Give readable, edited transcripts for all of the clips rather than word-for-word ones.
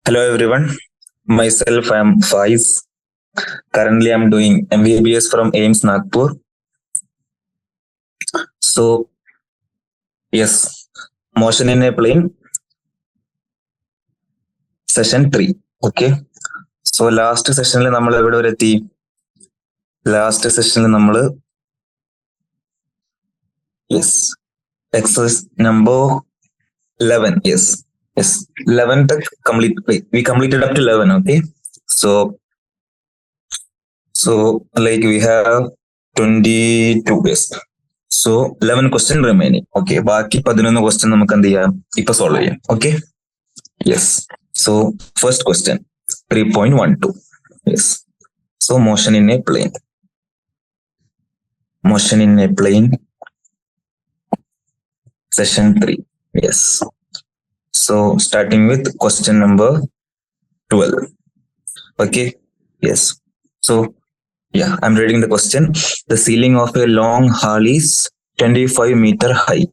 Hello everyone, myself I am Faiz. Currently I'm doing MBBS from AIMS Nagpur. So yes, motion in a plane session 3. Okay. So last sessionൽ നമ്മൾ എവിടെ വരെ എത്തി? Last സെഷനിൽ നമ്മൾ exercise number 11. Yes, 11th complete. We completed up to 11. Okay. So like we have 22 days. So 11 question remaining. Okay. ബാക്കി 11 question നമുക്ക് എന്ത് ചെയ്യാം? ഇപ്പൊ സോൾവ് ചെയ്യാം. Okay. Yes. So first question 3.12. Yes. So motion in a plane. Motion in a plane. Session 3. Yes. So starting with question number 12. Okay. Yes. So yeah, I'm reading the question. The ceiling of a long hall is 25 meter high.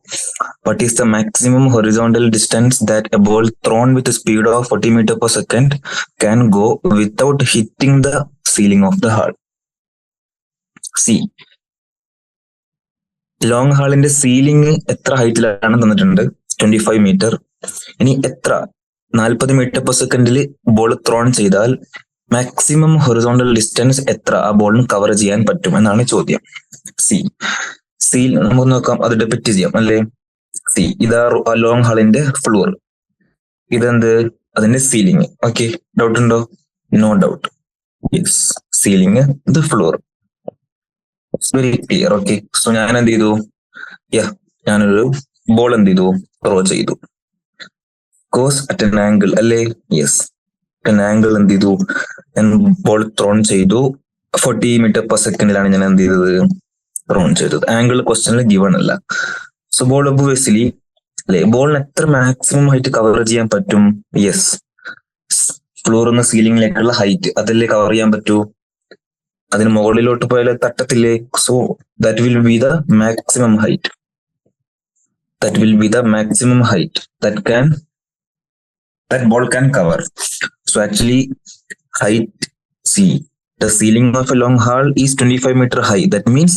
What is the maximum horizontal distance that a ball thrown with a speed of 40 meter per second can go without hitting the ceiling of the hall? See. Long ഹാളിന്റെ ceiling എത്ര ഹൈറ്റിലാണ് തന്നിട്ടുണ്ട്? 25 metre. ഇനി എത്ര 40 metre per സെക്കൻഡിൽ ball thrown ചെയ്താൽ maximum horizontal distance എത്ര ആ ബോളിന് കവർ ചെയ്യാൻ പറ്റും എന്നാണ് ചോദ്യം. നമുക്ക് നോക്കാം, അത് ഡെപിക്റ്റ് ചെയ്യാം അല്ലേ. ഇതാ ലോങ് ഹാളിന്റെ ഫ്ലോർ, ഇതെന്ത് അതിന്റെ സീലിംഗ്. ഓക്കെ, ഡൗട്ട് ഉണ്ടോ? No doubt. യെസ്, സീലിംഗ്, ഇത് floor. Very clear. Okay, so ഞാൻ എന്ത് ചെയ്തു? ഞാനൊരു ബോൾ എന്ത് ചെയ്തു? ത്രോ ചെയ്തു. കോസ് അറ്റ് എൻ ആംഗിൾ അല്ലേ? യെസ്, അറ്റ് എൻ ആംഗിൾ എന്ത് ചെയ്തു? ഞാൻ ബോൾ ത്രോൺ ചെയ്തു. 40 മീറ്റർ പെർ സെക്കൻഡിലാണ് ഞാൻ എന്ത് ചെയ്തത്? ത്രോൺ ചെയ്തത്. ആംഗിൾ ക്വസ്റ്റ്യനിൽ ഗിവൺ അല്ല. സോ ബോൾ ഒബ്വിയസ്ലി അല്ലെ, ബോളിന് എത്ര മാക്സിമം ഹൈറ്റ് കവർ ചെയ്യാൻ പറ്റും? യെസ്, ഫ്ലോറിന്ന് സീലിംഗിലേക്കുള്ള ഹൈറ്റ് അതല്ലേ കവർ ചെയ്യാൻ പറ്റൂ. അതിന് മുകളിലോട്ട് പോയാൽ തട്ടത്തില്ലേ. So that will be the maximum height. That will be the maximum height that ball can cover. So actually height, the ceiling of a long hall is 25 meter high. That means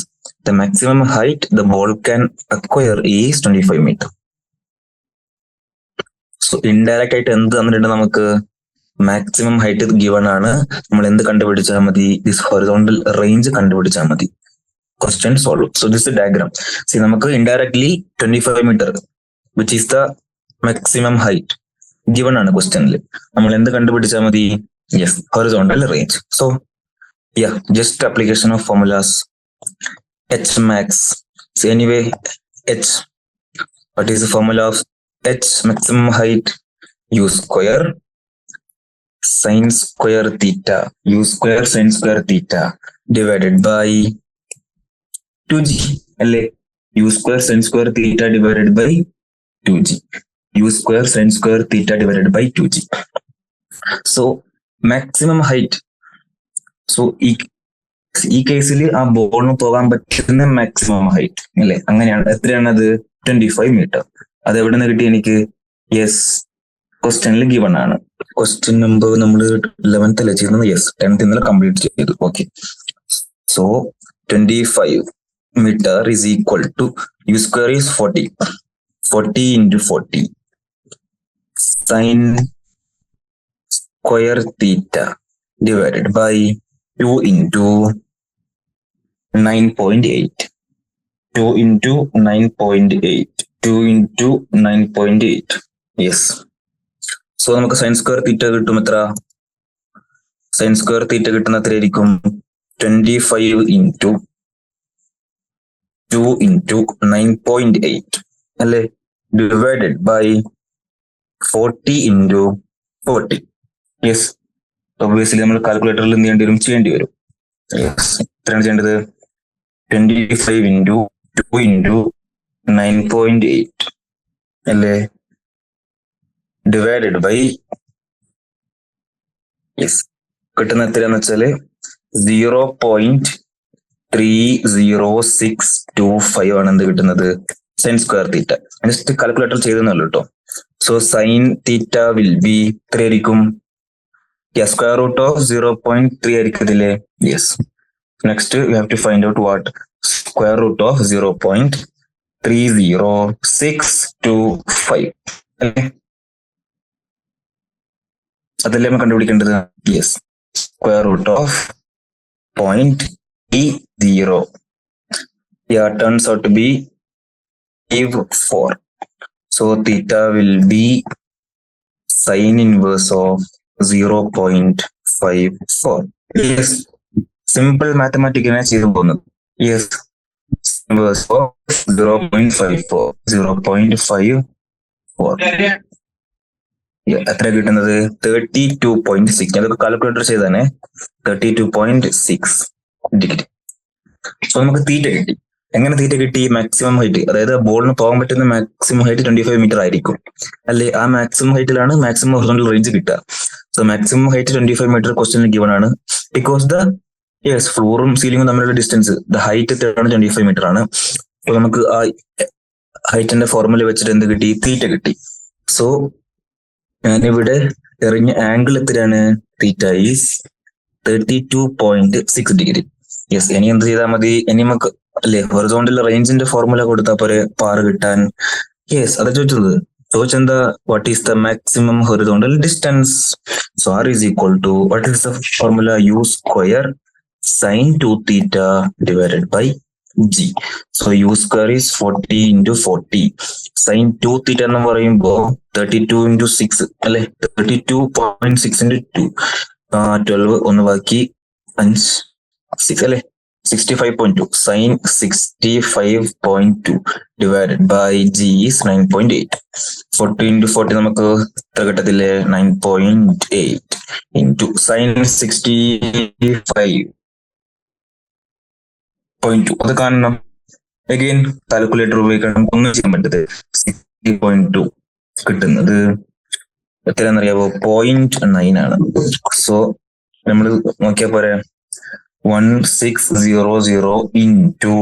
the maximum height the ball can acquire is 25 meter. So indirect ആയിട്ട് എന്ത് തന്നിട്ടുണ്ട് നമുക്ക്? Maximum height given ആണ്. നമ്മൾ എന്ത് കണ്ടുപിടിച്ചാൽ മതി? This horizontal range കണ്ടുപിടിച്ചാൽ മതി. Question solved. So this is the diagram. See, നമുക്ക് indirectly 25 meter which is the maximum height given ആണ് ക്വസ്റ്റ്യനിൽ. നമ്മൾ എന്ത് കണ്ടുപിടിച്ചാൽ മതി? Yes, horizontal range. So yeah, just application of formulas. H max. So anyway, H. What is the formula of H? Maximum height U square sin square theta. U square sin square theta divided by 2g അല്ലേ? U square sin square theta divided by 2g. U square sin square theta divided by 2g. So maximum height. So ഈ കേസിൽ ആ ബോളിന് പോകാൻ പറ്റുന്ന maximum height അല്ലേ? അങ്ങനെയാണ്. എത്രയാണത്? 25 metre. അത് എവിടെ നിന്ന് കിട്ടി എനിക്ക്? യെസ്, ക്വസ്റ്റ്യനിൽ ഗിവൺ ആണ്. ക്വസ്റ്റ്യൻ നമ്പർ നമ്മൾ 11th അല്ലേ ചെയ്യുന്നത്? യെസ്, 10th ഇന്നലെ കംപ്ലീറ്റ് ചെയ്തു. Okay, so 25 meter is equal to U square is 40 into 40 sin square theta divided by 2 into 9.8. 2 into 9.8. 2 into 9.8. Yes. So നമുക്ക് sin square theta കിട്ടും. എത്ര? sin square theta കിട്ടുന്ന എത്രയായിരിക്കും? 25 into 2 into 9.8 അല്ലേ, divided by 40 into 40. Yes, obviously നമ്മൾ കാൽക്കുലേറ്ററിൽ എന്ത് ചെയ്യേണ്ടി വരും? യെസ്, എത്രയാണ് ചെയ്യേണ്ടത്? 25 into 2 into 9.8 അല്ലേ, ഡിവൈഡഡ് ബൈ യെസ്, കിട്ടുന്ന എത്രയാന്ന് വെച്ചാല് 0.30625 ആണ് എന്ത് കിട്ടുന്നത്? Sine square theta. Just calculator ചെയ്തെന്നല്ലോ കേട്ടോ. So sine theta will be എത്രയായിരിക്കും? Square root of 0.3 ആയിരിക്കത്തില്ലേ? Yes. Next we have to find out what square root of 0.3065 അല്ലേ? അതല്ലേ നമ്മൾ കണ്ടുപിടിക്കേണ്ടത്? Yes. Square root of 0.30. Yeah, turns out to be 4. So theta will be sine inverse of 0.54. Yes. Simple mathematics ചെയ്തു പോകുന്നത്. Yes. Inverse of 0.54. 0.54. എത്ര കിട്ടുന്നത്? 32.6. അതൊക്കെ calculator ചെയ്താണേ. 32.6 degree. So നമുക്ക് തീറ്റ കിട്ടി. എങ്ങനെ തീറ്റ കിട്ടി? മാക്സിമം ഹൈറ്റ്, അതായത് ബോളിന് പോകാൻ പറ്റുന്ന മാക്സിമം ഹൈറ്റ് 25 മീറ്റർ ആയിരിക്കും അല്ലെ? ആ മാക്സിമം ഹൈറ്റിലാണ് മാക്സിമം ഹൊറിസോണ്ടൽ റേഞ്ച് കിട്ടുക. So maximum height 25 metre question given ആണ്. ബിക്കോസ് ഫ്ലോറും സീലിംഗും തമ്മിലുള്ള ഡിസ്റ്റൻസ് ഹൈറ്റ് 25 മീറ്റർ ആണ്. സോ നമുക്ക് ആ ഹൈറ്റിന്റെ ഫോർമുല വെച്ചിട്ട് എന്ത് കിട്ടി? തീറ്റ കിട്ടി. സോ ഞാനിവിടെ എറിഞ്ഞ ആംഗിൾ എത്രയാണ്? Theta is 32.6 degree. യെസ്. ഇനി എന്ത് ചെയ്താൽ മതി? ഇനി നമുക്ക് അല്ലെ ഹൊറിസോണ്ടൽ റേഞ്ചിന്റെ ഫോർമുല കൊടുത്താൽ പോരെ പാറ് കിട്ടാൻ? യെസ്, അതാ ചോദിച്ചത്. ചോദിച്ചെന്താ? What is the maximum horizontal distance? So R is equal to what is the formula? U square sine 2 theta divided by g. So u square is 40 into 40. Sine 2 theta എന്ന് പറയുമ്പോ 32 into 6 അല്ലെ? 32.6 into 2. 12 ഒന്ന് ബാക്കി 5 6 അല്ലെ? 65.2. Sine 65.2 divided by g is 9.8. 40 into 40 നമുക്ക് എത്ര കിട്ടത്തില്ലേ? 9.8 into sign 65.2. അത് കാണണം. അഗെയിൻ കാൽക്കുലേറ്റർ ഉപയോഗിക്കണം. ഒന്നും ചെയ്യാൻ പറ്റത്. 60.2 കിട്ടുന്നത് എത്രയാണെന്നറിയാവോ? 0.9 ആണ്. സോ നമ്മൾ നോക്കിയാൽ പോരെ. 1600 into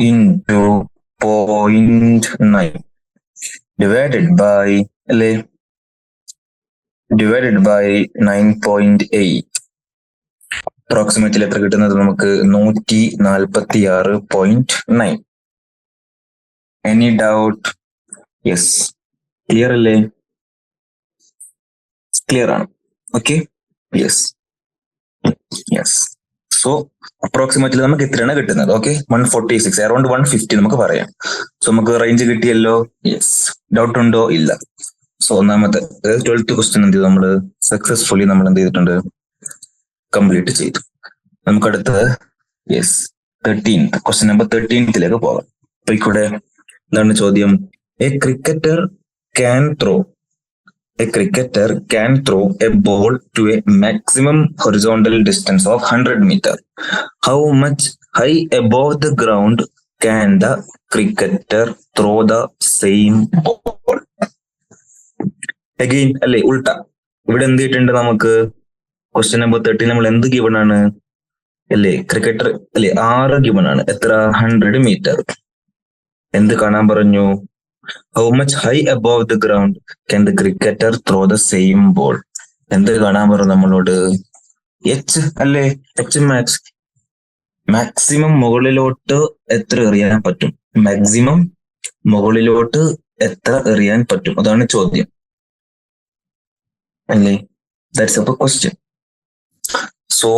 0.9 divided by അല്ലേ? Divided by 9.8. അപ്രോക്സിമേറ്റ്ലി എത്ര കിട്ടുന്നത് നമുക്ക്? 146.9. Any doubt? യെസ്. ക്ലിയർ അല്ലേ? ക്ലിയർ ആണ്. Okay. Yes. Yes. So approximately നമുക്ക് എത്രയാണ് കിട്ടുന്നത്? ഓക്കെ, 146, അറൌണ്ട് 150 നമുക്ക് പറയാം. സോ നമുക്ക് റേഞ്ച് കിട്ടിയല്ലോ. യെസ്. ഡൗട്ട് ഉണ്ടോ? ഇല്ല. സോ ഒന്നാമത്തെ 12th ക്വസ്റ്റ്യൻ എന്ത് ചെയ്തു? നമ്മള് സക്സസ്ഫുള്ളി നമ്മൾ എന്ത് ചെയ്തിട്ടുണ്ട്? കംപ്ലീറ്റ് ചെയ്തു. നമുക്ക് അടുത്തത് yes 13th question number 13th പോകാം. അപ്പൊ ഇവിടെ എന്താണ് ചോദ്യം? A cricketer can throw a ball to a maximum horizontal distance of 100 meter. How much high above the ground can the cricketer throw the same ball? Again അല്ലെ ഉൾട്ട. ഇവിടെ എന്ത് ചെയ്തിട്ടുണ്ട് നമുക്ക്? ക്വസ്റ്റ്യൻ നമ്പർ 13 നമ്മൾ എന്ത് ഗിവൺ ആണ് അല്ലെ? ക്രിക്കറ്റർ അല്ലെ 6 ഗിവൺ ആണ്. എത്ര? 100 മീറ്റർ. എന്ത് കാണാൻ പറഞ്ഞു? How much high above the ground can the cricketer throw the same ball? എന്ത് കാണാൻ പറഞ്ഞു നമ്മളോട്? എച്ച് അല്ലേ? H max. മാക്സിമം മുകളിലോട്ട് എത്ര എറിയാൻ പറ്റും? മാക്സിമം മുകളിലോട്ട് എത്ര എറിയാൻ പറ്റും? അതാണ് ചോദ്യം അല്ലേ? That's a question. So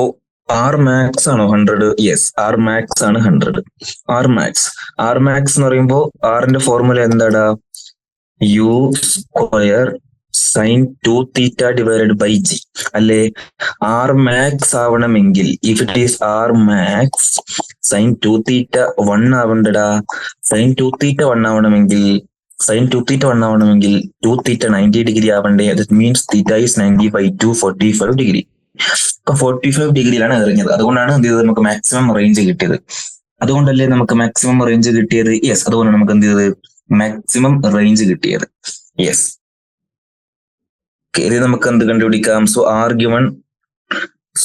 R max ആണോ 100? യെസ്, ആർ മാക്സ് ആണ് 100. ആർ മാക്സ് എന്ന് പറയുമ്പോ ആറിന്റെ ഫോർമുല എന്താടാ? U square sine 2 theta divided by g അല്ലേ? ആർ മാക്സ് ആവണമെങ്കിൽ if it is R max sine 2 തീറ്റ 1 ആവണ്ടടാ. സൈൻ 2 തീറ്റ 1 ആവണമെങ്കിൽ 2 തീറ്റ 90 ഡിഗ്രി ആവണ്ടേ? That means theta is 90 by 2 45 degree. ഇപ്പൊ 45 ഡിഗ്രിയിലാണ് എറിഞ്ഞത്. അതുകൊണ്ടാണ് എന്ത് ചെയ്തത്? നമുക്ക് മാക്സിമം റേഞ്ച് കിട്ടിയത്. അതുകൊണ്ടല്ലേ നമുക്ക് മാക്സിമം റേഞ്ച് കിട്ടിയത്? യെസ്. അതുകൊണ്ടാണ് നമുക്ക് എന്ത് ചെയ്തത്? മാക്സിമം റേഞ്ച് കിട്ടിയത്. യെസ്. ഇത് നമുക്ക് എന്ത് കണ്ടുപിടിക്കാം? So R given.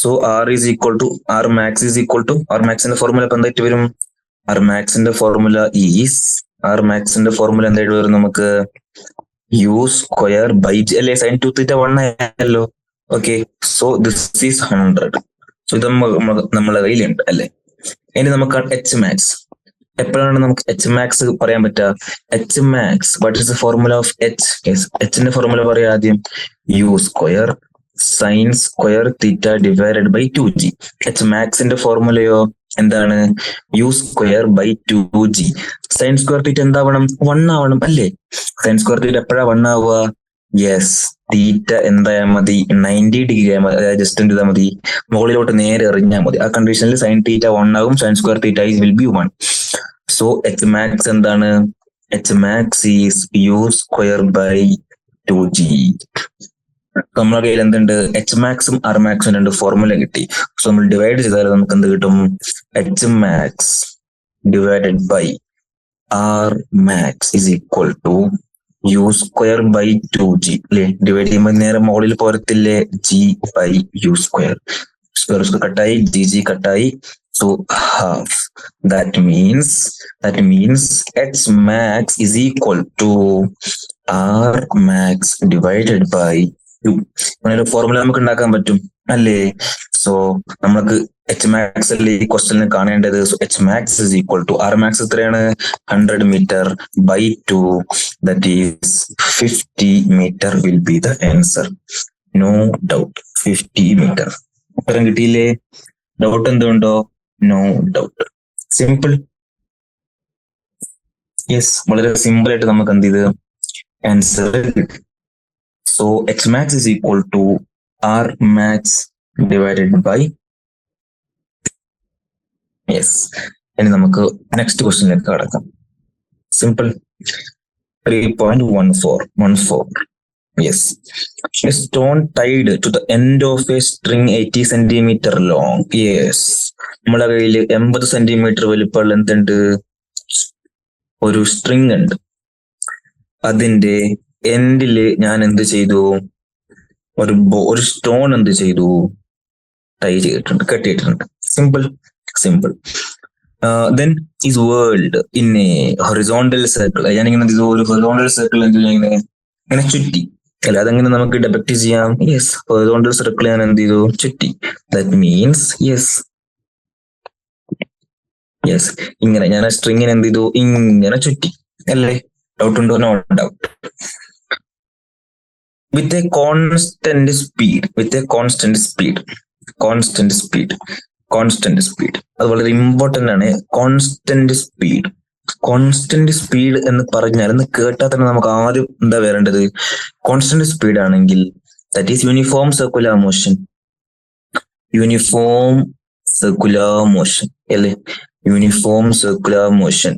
So R is equal to R max is equal to R മാക്സിന്റെ ഫോർമുല ഇപ്പൊ എന്തായിട്ട് വരും? ആർ മാക്സിന്റെ ഫോർമുല എന്തായിട്ട് വരും നമുക്ക്? യു സ്ക്വയർ ബൈ ജി അല്ലെ? സൈൻ 2 തീറ്റ 1 ആയല്ലോ. Okay, so this is 100. സോ ഇത് നമ്മളെ കയ്യിലുണ്ട് അല്ലെ. ഇനി നമുക്ക് എച്ച് മാക്സ്. എപ്പോഴാണ് നമുക്ക് എച്ച് മാക്സ് പറയാൻ പറ്റുക? H max, what is the formula of H? എച്ചിന്റെ ഫോർമുല പറയാം ആദ്യം. U square sine square theta divided by 2g. H മാക്സിന്റെ ഫോർമുലയോ എന്താണ്? U square by 2g. Sine square theta എന്താവണം? 1 ആവണം അല്ലേ? സൈൻ സ്ക്വയർ തീറ്റ എപ്പോഴാ 1 ആവുക? യെസ്, തീറ്റ എന്തായാൽ മതി? 90 ഡിഗ്രി ആയാൽ മതി. ജസ്റ്റ് എന്ത് ചെയ്താൽ മതി? മുകളിലോട്ട് നേരെ എറിഞ്ഞാൽ മതി. ആ കണ്ടീഷനിൽ സൈൻ തീറ്റ 1 ആകും, sine square theta will be 1. So H max എന്താണ്? H max is u square by 2g. നമ്മുടെ കയ്യിൽ എന്തുണ്ട്? എച്ച് മാക്സും ആർ മാക്സും രണ്ട് ഫോർമുല കിട്ടി. സോ നമ്മൾ ഡിവൈഡ് ചെയ്താൽ നമുക്ക് എന്ത് കിട്ടും? H max divided by R max is equal to u square by 2g അല്ലെ. ഡിവൈഡ് ചെയ്യുമ്പോൾ നേരെ മുകളിൽ പോരത്തില്ലേ? G by u square. Square കട്ടായി, ജി കട്ടായി. So half. That means H max is equal to R max divided by 2. അങ്ങനെ formula നമുക്ക് ഉണ്ടാക്കാൻ പറ്റും അല്ലേ? സോ നമുക്ക് എച്ച് മാക്സ് അല്ലേ ഈ ക്വസ്റ്റ്യനിൽ കാണേണ്ടത്. So H max is equal to R max എത്രയാണ്? 100 metre by 2, that is 50 metre will be the answer. No doubt, 50 metre. ഉത്തരം കിട്ടിയില്ലേ? ഡൗട്ട് എന്തുണ്ടോ? No doubt. സിമ്പിൾ. യെസ്, വളരെ സിമ്പിൾ ആയിട്ട് നമുക്ക് എന്ത് ചെയ്ത് answer. So H max is equal to R max divided by. Yes, ഇനി നമുക്ക് നെക്സ്റ്റ് ക്വസ്റ്റ്യനിലേക്ക് കടക്കാം. Simple. 3.14. Yes. A stone tied to the end of a string 80 centimeter long. Yes. നമ്മളെ കയ്യിൽ 80 സെന്റിമീറ്റർ വലിപ്പമുള്ള എന്തുണ്ട്? ഒരു സ്ട്രിങ് ഉണ്ട്. അതിന്റെ എൻഡില് ഞാൻ എന്ത് ചെയ്തു? ഒരു സ്റ്റോൺ എന്ത് ചെയ്തു? ടൈ ചെയ്തിട്ടുണ്ട്, കെട്ടിയിട്ടുണ്ട്. Simple. Then is world in a horizontal circle. ഞാനിങ്ങനെ ഒരു ഹൊറിസോണ്ടൽ സർക്കിൾ ഇങ്ങനെ ചുറ്റി അല്ല, അതെങ്ങനെ നമുക്ക് ഡെപിക്ട് ചെയ്യാം? യെസ്, ഹൊറിസോണ്ടൽ സർക്കിൾ ഞാൻ എന്ത് ചെയ്തു? ചുറ്റി. ദാറ്റ് മീൻസ് യെസ് ഇങ്ങനെ ഞാൻ ആ സ്ട്രിങ്ങിനെ എന്ത് ചെയ്തു? ഇങ്ങനെ ചുറ്റി അല്ലേ? ഡൗട്ട് ഉണ്ടോ? No doubt. With a constant speed. അത് വളരെ ഇമ്പോർട്ടന്റ് ആണ്. കോൺസ്റ്റന്റ് സ്പീഡ് എന്ന് പറഞ്ഞാൽ എന്ന് കേട്ടാൽ തന്നെ നമുക്ക് ആദ്യം എന്താ വരേണ്ടത്? കോൺസ്റ്റന്റ് സ്പീഡ് ആണെങ്കിൽ that is uniform circular motion അല്ലേ? യൂണിഫോം സർക്കുലർ മോഷൻ,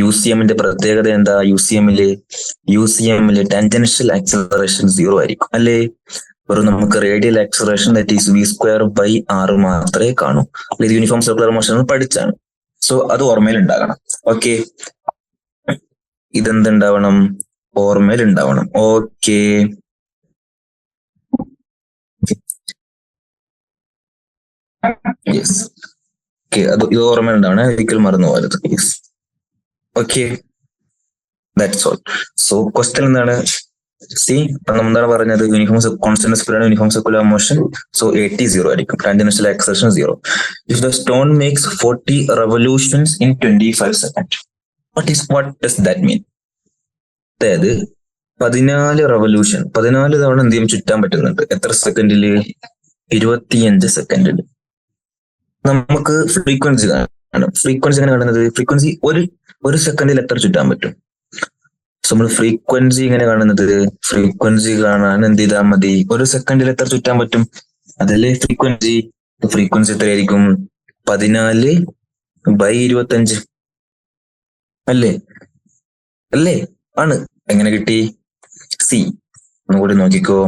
UCM പ്രത്യേകത എന്താ? യുസിഎമ്മില് ടാൻജൻഷ്യൽ ആക്സിലറേഷൻ 0 ആയിരിക്കും അല്ലേ? വെറും നമുക്ക് radial acceleration that is v square by r മാത്രമേ കാണൂ. ഇത് യൂണിഫോം സർക്കുലർ മോഷൻ പഠിച്ചാണ്. സോ അത് ഓർമ്മയിൽ ഉണ്ടാകണം. ഓക്കെ, ഇതെന്തുണ്ടാവണം? ഓർമ്മയിൽ ഉണ്ടാവണം. Okay, yes. ഓക്കെ, അത് ഇത് ഓർമ്മയിൽ ഉണ്ടാവണം, ഒരിക്കലും മറന്നു പോകരുത്. Yes, okay, that's all. So question എന്താണ്? എന്താണ് പറഞ്ഞത്? യൂണിഫോം കോൺസ്റ്റന്റ് സ്പീഡ് ആണ് യൂണിഫോം സർക്കുലർ മോഷൻ. സോ 80 0 ആയിരിക്കും, tangential acceleration 0. If the stone makes 40 revolutions in 25 seconds, what does that mean? അതായത് 14 റെവല്യൂഷൻ 14 തവണ എന്ത് ചെയ്യും? ചുറ്റാൻ പറ്റുന്നുണ്ട്. എത്ര സെക്കൻഡില്? 25 സെക്കൻഡില്. നമുക്ക് ഫ്രീക്വൻസി കാണണം. ഫ്രീക്വൻസി എങ്ങനെ കാണുന്നത്? ഫ്രീക്വൻസി ഒരു സെക്കൻഡിൽ എത്ര ചുറ്റാൻ പറ്റും? നമ്മൾ ഫ്രീക്വൻസി ഇങ്ങനെ കാണുന്നത്? ഫ്രീക്വൻസി കാണാൻ എന്ത് ചെയ്താൽ മതി? ഒരു സെക്കൻഡിൽ എത്ര ചുറ്റാൻ പറ്റും? അതല്ലേ ഫ്രീക്വൻസി. ഫ്രീക്വൻസി എത്രയായിരിക്കും? 14/25 അല്ലേ? ആണ്. എങ്ങനെ കിട്ടി? ഒന്നുകൂടി നോക്കിക്കോ.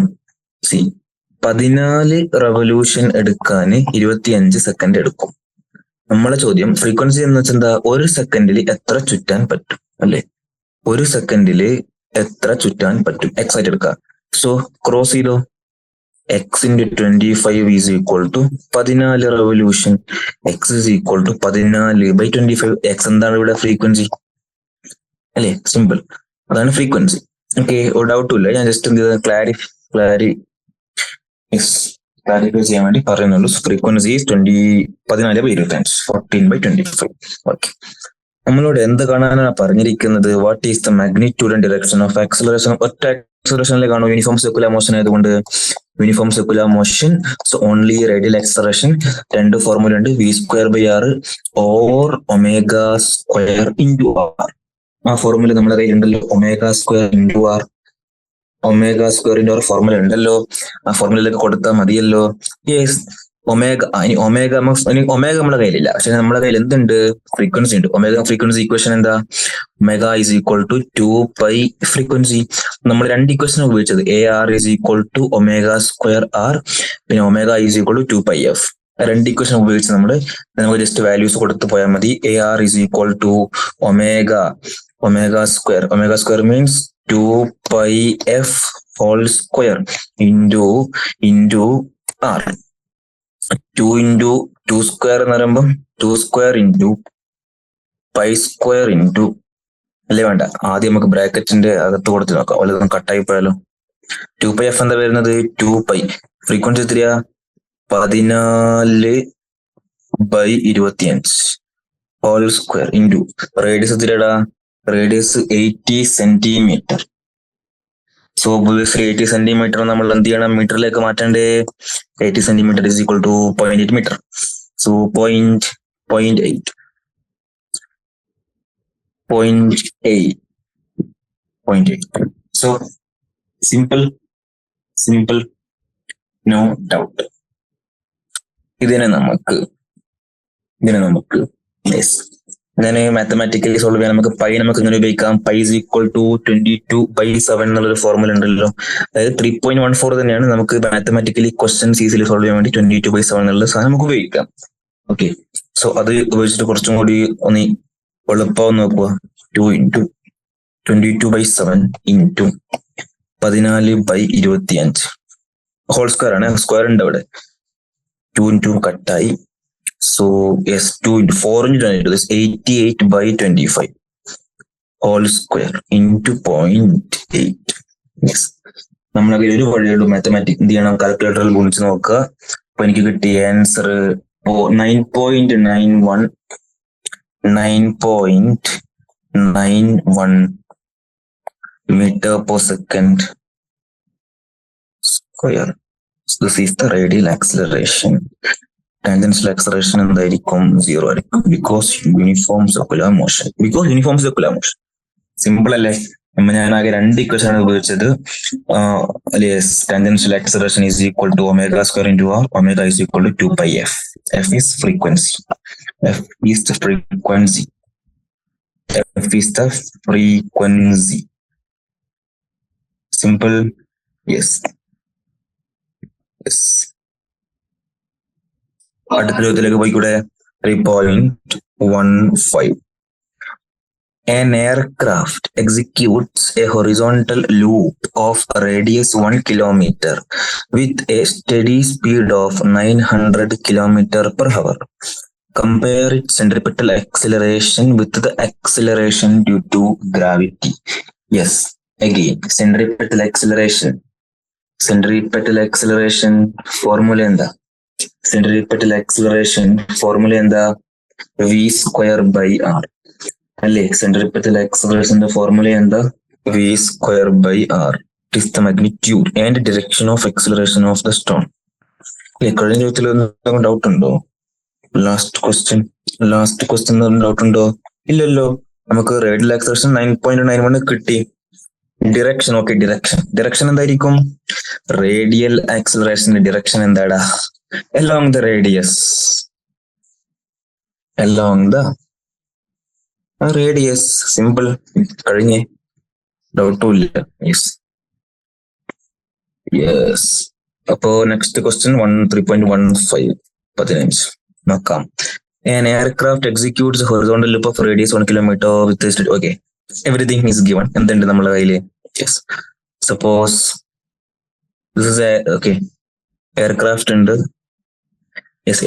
14 റെവല്യൂഷൻ എടുക്കാൻ 25 സെക്കൻഡ് എടുക്കും. നമ്മളെ ചോദ്യം ഫ്രീക്വൻസി എന്ന് വെച്ചാൽ എന്താ? ഒരു സെക്കൻഡിൽ എത്ര ചുറ്റാൻ പറ്റും അല്ലേ? ഒരു സെക്കൻഡില് എത്ര ചുറ്റാൻ പറ്റും? എക്സ് ആയിട്ട് എടുക്കുക. സോ ക്രോസ് ചെയ്തോ. X into 25 is equal to 14 revolution. X is equal to 14/25. X എന്താണ് ഇവിടെ? ഫ്രീക്വൻസി അല്ലേ? സിമ്പിൾ, അതാണ് ഫ്രീക്വൻസി. ഓക്കെ, ഒരു ഡൗട്ടും ഇല്ല. ഞാൻ ജസ്റ്റ് എന്ത് ചെയ്ത ക്ലാരിഫൈ ചെയ്യാൻ വേണ്ടി പറയുന്നുള്ളൂ. ഫ്രീക്വൻസി 14/25 14/25. ഓക്കെ, നമ്മളോട് എന്ത് കാണാനാണ് പറഞ്ഞിരിക്കുന്നത്? What is the magnitude and direction of acceleration? ഒറ്റ ആക്സിലറേഷനിലേക്കാണോ? യൂണിഫോം സർക്കുലർ മോഷൻ ആയതുകൊണ്ട് uniform circular motion, so only radial acceleration. രണ്ട് ഫോർമുല ഉണ്ട്, v²/r or omega square into R. ആ ഫോർമുല നമ്മുടെ കയ്യിലുണ്ടല്ലോ, ഒമേഗ സ്ക്വയർ ഇൻറ്റു ആർ. ഒമേഗ സ്ക്വയറിന്റെ ഒരു ഫോർമുല ഉണ്ടല്ലോ, ആ ഫോർമുലയിലേക്ക് കൊടുത്താൽ മതിയല്ലോ. Yes, omega. ഇനി ഒമേഗ നമ്മുടെ കയ്യിലില്ല, പക്ഷെ നമ്മുടെ കയ്യിൽ എന്തുണ്ട്? ഫ്രീക്വൻസി ഉണ്ട്. ഒമേഗ ഫ്രീക്വൻസി ഇക്വേഷൻ എന്താ? Omega is equal to 2π frequency. നമ്മൾ രണ്ട് ഇക്വേഷൻ ഉപയോഗിച്ചത്, A R is equal to omega square R, പിന്നെ omega is equal to 2πf. രണ്ട് ഇക്വേഷൻ ഉപയോഗിച്ച് നമുക്ക് ജസ്റ്റ് വാല്യൂസ് കൊടുത്തു പോയാൽ മതി. A R is equal to omega square means 2πf whole square into r. 2 into 2 square എന്ന് പറയുമ്പോൾ 2 square into pi square into, അല്ലേ വേണ്ട, ആദ്യം നമുക്ക് ബ്രാക്കറ്റിന്റെ അകത്ത് കൊടുത്ത് നോക്കാം, വല്ലതും കട്ടായി പോയാലോ. 2πf എന്താ വരുന്നത്? 2π. ഫ്രീക്വൻസി എത്രയാ? 14/25 ഹോൾ സ്ക്വയർ ഇൻറ്റു റേഡിയസ് എത്രയാടാ? Radius 80 centimetre. സോ 80 സെന്റിമീറ്റർ നമ്മൾ എന്ത് ചെയ്യണം? മീറ്ററിലേക്ക് മാറ്റണ്ടേ? 80 centimetre is equal to 0.8 metre. So 0.8 so simple, no doubt. ഇതിനെ നമുക്ക് ഞാൻ മാത്തമാറ്റിക്കലി സോൾവ് ചെയ്യാൻ നമുക്ക് നമുക്ക് ഇങ്ങനെ ഉപയോഗിക്കാം. പൈ ഈസ് ഈക്വൽ ടു 22/7 എന്നുള്ളൊരു ഫോർമുല ഉണ്ടല്ലോ, അതായത് 3.14 തന്നെയാണ്. നമുക്ക് മാത്തമാറ്റിക്കലി ക്വസ്റ്റ്യൻസ് ഈസിലി സോൾവ് ചെയ്യാൻ വേണ്ടി 22/7 എന്നുള്ള സാധനം നമുക്ക് ഉപയോഗിക്കാം. ഓക്കെ, സോ അത് ഉപയോഗിച്ചിട്ട് കുറച്ചും കൂടി ഒന്ന് എളുപ്പം നോക്കുക. 2 ഇൻറ്റു 22/7 ഇൻറ്റു 14/25 ഹോൾ സ്ക്വയർ ആണ്, സ്ക്വയർ ഉണ്ട് അവിടെ. 2 ഇൻറ്റു കട്ടായി. So yes, 2 into 4 into 22 is 88/25 whole square into 0.8. Yes, നമ്മളെ ഒരു വഴിയുള്ളൂ. മാത്തമാറ്റിക്സ് എന്ത് ചെയ്യണം? കാൽക്കുലേറ്ററിൽ ഗുണിച്ച് നോക്കുക. അപ്പൊ എനിക്ക് കിട്ടിയ answer 9.91 meter per second square. So this is the radial acceleration. Tangential acceleration എന്തായിരിക്കും? 0 ആയിരിക്കും, because uniform circular motion. Simple അല്ലേ? ഞാൻ ആകെ രണ്ട് ഇക്വേഷൻ ആണ് ഉപയോഗിച്ചത്. Tangential acceleration is equal to omega square into R, omega is equal to 2πf. F is frequency. Simple. Yes. അടുത്ത ചോദ്യത്തിലേക്ക് പോയിക്കൂടെ? 3.15. An aircraft executes a horizontal loop of radius 1 kilometer with a steady speed of 900 km/h. Compare its centripetal acceleration with the acceleration due to gravity. Yes, again, centripetal acceleration formula എന്താ? Centripetal acceleration formula എന്താ? v²/r അല്ലേ? Centripetal ആക്സിലറേഷന്റെ formula എന്താ? v²/r. It is the magnitude and direction of acceleration of the stone. കഴിഞ്ഞ ചോദ്യത്തിൽ എന്തെങ്കിലും doubt ഉണ്ടോ? Last question doubt ഉണ്ടോ? ഇല്ലല്ലോ. നമുക്ക് റേഡിയൽ ആക്സിലറേഷൻ 9.91 കിട്ടി. ഡിറക്ഷൻ എന്തായിരിക്കും? റേഡിയൽ ആക്സിലറേഷന്റെ ഡിറക്ഷൻ എന്താടാ? along the radius. സിമ്പിൾ. കഴിഞ്ഞേ, ഡൗട്ടും ഇല്ല. യെസ്. അപ്പോ നെക്സ്റ്റ് ക്വസ്റ്റ്യൻ 3.15 നോക്കാം. An aircraft executes a horizontal loop of radius 1 kilometer with a steady. Okay, everything is given. എന്തുണ്ട് നമ്മളെ കയ്യില്? Yes. Suppose this is okay, aircraft ഉണ്ട്. യെസ്,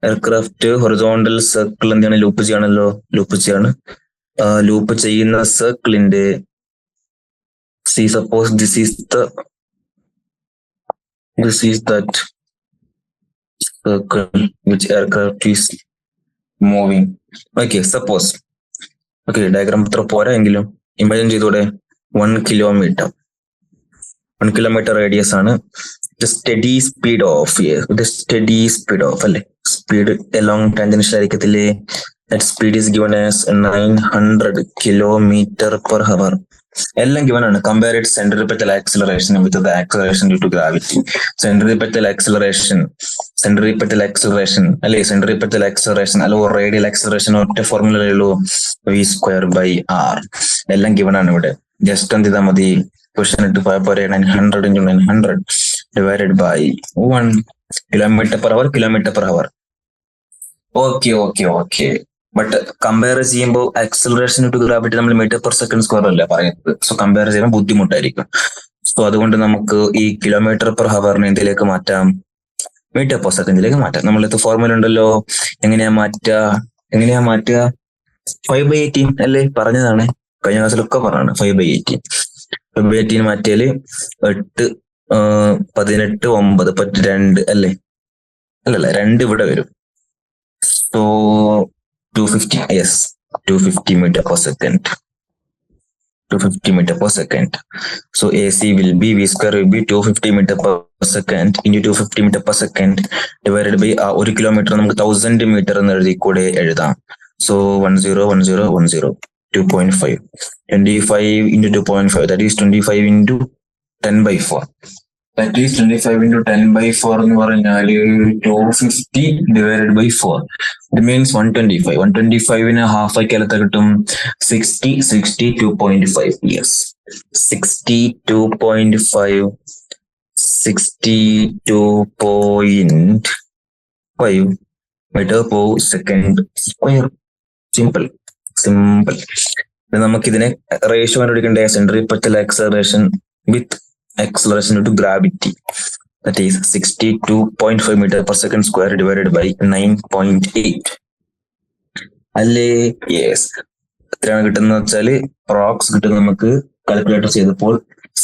എയർക്രാഫ്റ്റ് ഹൊറിസോണ്ടൽ സർക്കിൾ എന്താണ്? ലൂപ്പ് ചെയ്യാണ്. ലൂപ്പ് ചെയ്യുന്ന സർക്കിളിന്റെ See, suppose this is that circle which aircraft is moving. Okay, suppose. Okay, diagram അത്ര പോരാ എങ്കിലും ഇമാജിൻ ചെയ്തൂടെ 1 കിലോമീറ്റർ 1 കിലോമീറ്റർ റേഡിയസ് ആണ്. സ്റ്റഡി സ്പീഡ് ഓഫ് അല്ലെ, സ്പീഡ് എലോങ് ടാൻജൻഷ്യൽ ആയിരിക്കത്തില്ലേ. That speed is given as 900 kilometre per hour. എല്ലാം given ആണ്. Compare it centripetal acceleration with the acceleration due to gravity. Centripetal acceleration അല്ലോ radial acceleration ഒറ്റ ഫോർമുലയേ ഉള്ളൂ, v²/r. എല്ലാം ഗിവൺ ആണ് ഇവിടെ. ജസ്റ്റ് എന്ത് ചെയ്താൽ മതി, ക്വസ്റ്റ്യൻ ഇട്ട് പോയാൽ പോരെ. 900 × 900 divided by 1 km/h. Okay. But compare ചെയ്യുമ്പോൾ ആക്സിലറേഷൻ ടു ഗ്രാവിറ്റി നമ്മൾ m/s² അല്ല പറയുന്നത്. സോ കമ്പയർ ചെയ്യുമ്പോൾ ബുദ്ധിമുട്ടായിരിക്കും. സോ അതുകൊണ്ട് നമുക്ക് ഈ km/h എന്തിലേക്ക് മാറ്റാം, m/s മാറ്റാം. നമ്മളിത് ഫോർമുല ഉണ്ടല്ലോ, എങ്ങനെയാ മാറ്റുക 5/18 അല്ലേ, പറഞ്ഞതാണ് കഴിഞ്ഞ ക്ലാസ്സിലൊക്കെ പറഞ്ഞാണ്. 5/18 മാറ്റിയാല് 8 18 9 2 അല്ലേ, അല്ലല്ല 2 ഇവിടെ വരും. So 250, yes, 250 m/s. 250 m/s. So AC will be v² will be 250 m/s into 250 m/s divided by 1 kilometer നമുക്ക് 1000 meter എന്ന് എഴുതി കൂടെ എഴുതാം. So 10 2.5 25 into 2.5, that is 25 into 10/4. That is 25 into 10/4 എന്ന് പറഞ്ഞാൽ 250 divided by 4. It means 125. 125 half ആക്കിയാൽ എത്ര കിട്ടും? 62.5. Yes, 62.5 meter/s². സിമ്പിൾ. നമുക്കിതിനെ റേഷ്യോ കണ്ടുപിടിക്കേണ്ട centripetal acceleration with acceleration due to gravity, that is 62.5 m/s² divided by 9.8 അല്ലേ. യെസ്, എത്രയാണ് കിട്ടുന്നത് വെച്ചാൽ പ്രോക്സ് കിട്ടുന്നത് നമുക്ക് കാൽക്കുലേറ്റർ ചെയ്തപ്പോൾ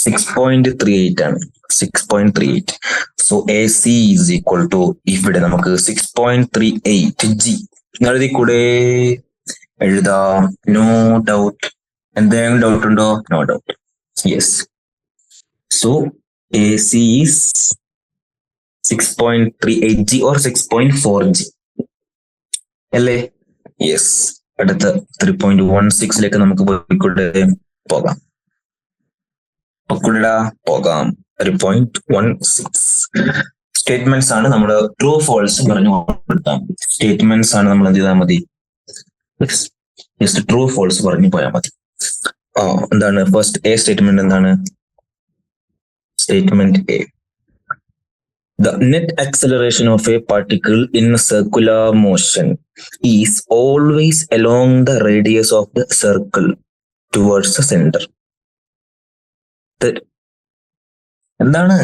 6.38 ആണ്. 6.38. So AC is equal to, ഇവിടെ നമുക്ക് 6.38 G എഴുതി കൂടെ എഴുതാം. No doubt. എന്തെങ്കിലും ഡൗട്ട് ഉണ്ടോ? No doubt. Yes. So AC is 6.38 G or 6.4 G അല്ലേ? യെസ്. അടുത്ത 3.16 നമുക്ക് പോകാം. 3.16 സ്റ്റേറ്റ്മെന്റ്സ് ആണ്. നമ്മുടെ ട്രൂ ഫോൾസ് പറഞ്ഞു കൊടുത്താൽ മതി. സ്റ്റേറ്റ്മെന്റ്സ് ആണ് നമ്മൾ എന്ത് ചെയ്താൽ മതി, ജസ്റ്റ് ട്രൂ ഫോൾസ് പറഞ്ഞു പോയാൽ മതി. എന്താണ് ഫസ്റ്റ് എ സ്റ്റേറ്റ്മെന്റ്? എന്താണ് Statement A. The net acceleration of a particle in circular motion is always along the radius of the circle towards the center. എന്താണ്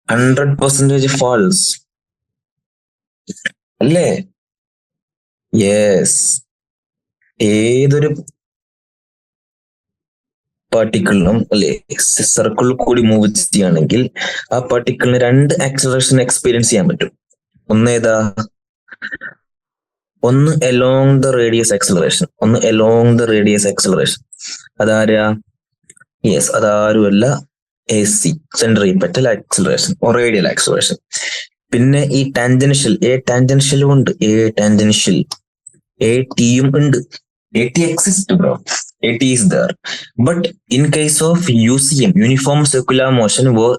100% false അല്ലേ? യെസ്. ഏതൊരു പാർട്ടിക്കിളിനും അല്ലെ സർക്കിളിൽ കൂടി മൂവ് ചെയ്യുകയാണെങ്കിൽ ആ പാർട്ടിക്കിളിന് 2 ആക്സിലറേഷൻ എക്സ്പീരിയൻസ് ചെയ്യാൻ പറ്റും. ഒന്ന് എലോങ് ദ റേഡിയസ് ആക്സിലറേഷൻ. അതാരാ? യെസ്, അതാരുമല്ല, AC, centripetal acceleration or radial acceleration. പിന്നെ ഈ ടാൻജൻഷ്യലും ഉണ്ട്. ATയും ഉണ്ട്. AT exists, bro. AT is there. But in case of UCM, uniform circular motion, where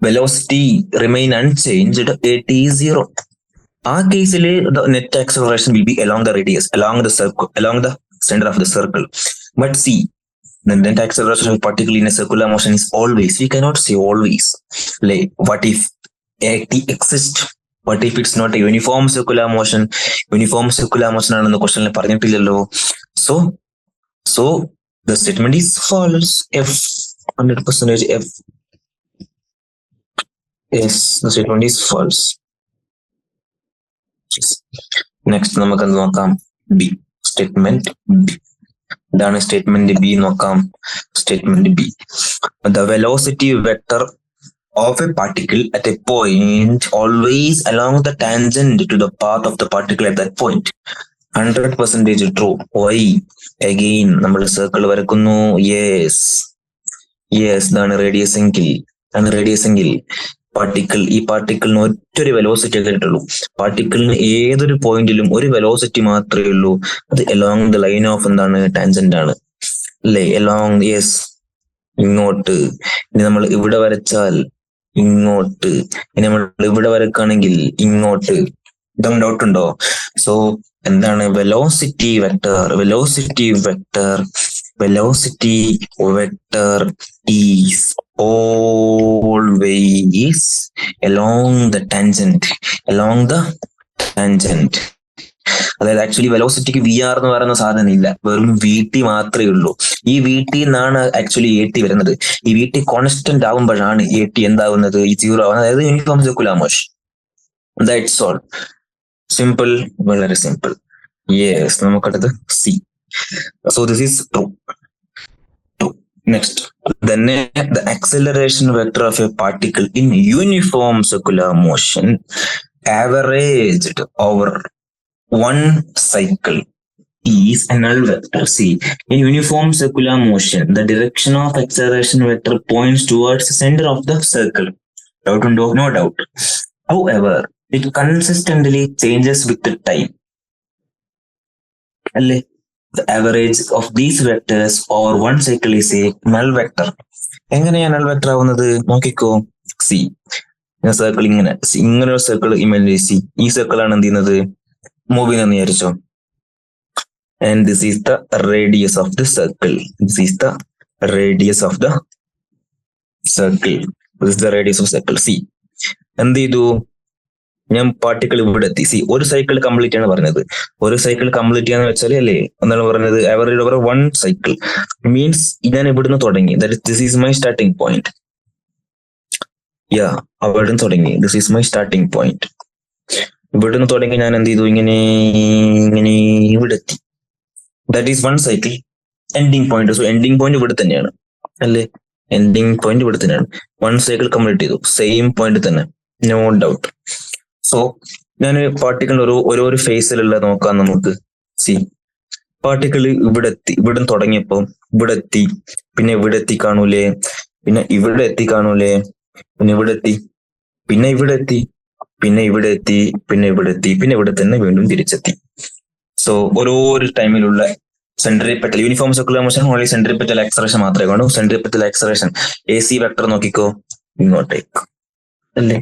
velocity remain unchanged, AT is 0. ആ കേസിൽ the net acceleration will be along the radius, along the center of the circle. But see, the net acceleration of particle in a circular motion is always. We cannot say always. Like, what if AT exists? What if it's not a uniform circular motion? Uniform circular motion ആണെന്ന് ക്വസ്റ്റനിൽ പറഞ്ഞിട്ടില്ലല്ലോ. So the statement is false. F, 100% F. Yes, the statement is false. Next നമുക്ക് നോക്കാം B. Statement B. ഇതാണ് statement B. നോക്കാം. Statement B. The velocity vector of a particle at a point always along the tangent to the path of the particle at that point. 100% true. Why? Again നമ്മൾ circle വരക്കുന്നു. Yes ഇതാണ് radius എങ്കിൽ ഈ പാർട്ടിക്കിളിന് ഒറ്റൊരു velocity കിട്ടുള്ളൂ. പാർട്ടിക്കിളിന് ഏതൊരു പോയിന്റിലും ഒരു velocity മാത്രമേ ഉള്ളൂ. അത് അലോങ് ദ ലൈൻ ഓഫ് എന്താണ്? ടാൻജന്റ് ആണ് അല്ലേ? അലോങ്. യെസ്. ഇങ്ങോട്ട്. ഇനി നമ്മൾ ഇവിടെ വരച്ചാൽ ഇങ്ങോട്ട്. ഇനി നമ്മൾ ഇവിടെ വരക്കുകയാണെങ്കിൽ ഇങ്ങോട്ട്. ഇതും ഡൗട്ട് ഉണ്ടോ? സോ എന്താണ് velocity vector is always along the tangent. അതായത് ആക്ച്വലി വെലോസിറ്റിക്ക് വി ആർ എന്ന് പറയുന്ന സാധനം ഇല്ല, വെറും വി ടി മാത്രമേ ഉള്ളൂ. ഈ വി ടി എന്നാണ് ആക്ച്വലി എ ടി വരുന്നത്. ഈ വി ടി കോൺസ്റ്റന്റ് ആവുമ്പോഴാണ് എ ടി എന്താവുന്നത്? ഈ 0 ആവുന്നത്. അതായത് uniform circular motion. That's all. Simple, വളരെ സിമ്പിൾ. യെസ്. നമുക്കടുത്ത് C. So this is true. Next, then the acceleration vector of a particle in uniform circular motion averaged over one cycle is a null vector. See, in uniform circular motion, the direction of acceleration vector points towards the center of the circle. Doubt undo? No doubt. However, it consistently changes with the time. Alle? The average of these vectors over one cycle is a null vector. എങ്ങനെയാണ് null vector ആവുന്നത്? നോക്കിക്കോ. C circle ഇങ്ങനെ ഒരു circle image. C ഈ circle ആണ് എന്ത് ചെയ്യുന്നത്? Move ചെയ്യുന്നതെന്ന് വിചാരിച്ചോ. And this is the radius of the circle. C എന്ത് ചെയ്തു? ഞാൻ പാർട്ടിക്കിൾ ഇവിടെ എത്തി. സി ഒരു സൈക്കിൾ കംപ്ലീറ്റ് ആണ് പറഞ്ഞത്. ഒരു സൈക്കിൾ കംപ്ലീറ്റ് ചെയ്യാന്ന് വെച്ചാൽ അല്ലേ എന്താണ് പറഞ്ഞത്? Average over one cycle means ഞാൻ ഇവിടുന്ന് തുടങ്ങി. This is my starting point. അവിടുന്ന് തുടങ്ങി. This is my starting point. ഇവിടുന്ന് തുടങ്ങി ഞാൻ എന്ത് ചെയ്തു? ഇങ്ങനെ ഇവിടെ എത്തി. That is one cycle. Ending point. So ending point ഇവിടെ തന്നെയാണ് അല്ലേ? എൻഡിങ് പോയിന്റ് ഇവിടെ തന്നെയാണ്. വൺ സൈക്കിൾ കംപ്ലീറ്റ് ചെയ്തു. സെയിം പോയിന്റ് തന്നെ, നോ ഡൗട്ട്. സോ ഞാൻ പാർട്ടിക്കിളിന്റെ ഓരോ ഫേസിലുള്ള നോക്കാം നമുക്ക്. സി പാർട്ടിക്കിൾ ഇവിടെ എത്തി. ഇവിടുന്ന് തുടങ്ങിയപ്പോ ഇവിടെ എത്തി, പിന്നെ ഇവിടെ എത്തി കാണൂലേ, പിന്നെ ഇവിടെ എത്തി കാണൂലേ, പിന്നെ ഇവിടെ എത്തി, പിന്നെ ഇവിടെ എത്തി, പിന്നെ ഇവിടെ എത്തി, പിന്നെ ഇവിടെ എത്തി, പിന്നെ ഇവിടെ തന്നെ വീണ്ടും തിരിച്ചെത്തി. സോ ഓരോ ടൈമിലുള്ള centripetal uniform circular motion only centripetal acceleration മാത്രമേ കാണൂ. Centripetal acceleration A C vector നോക്കിക്കോ, ഇങ്ങോട്ടേക്ക് അല്ലേ?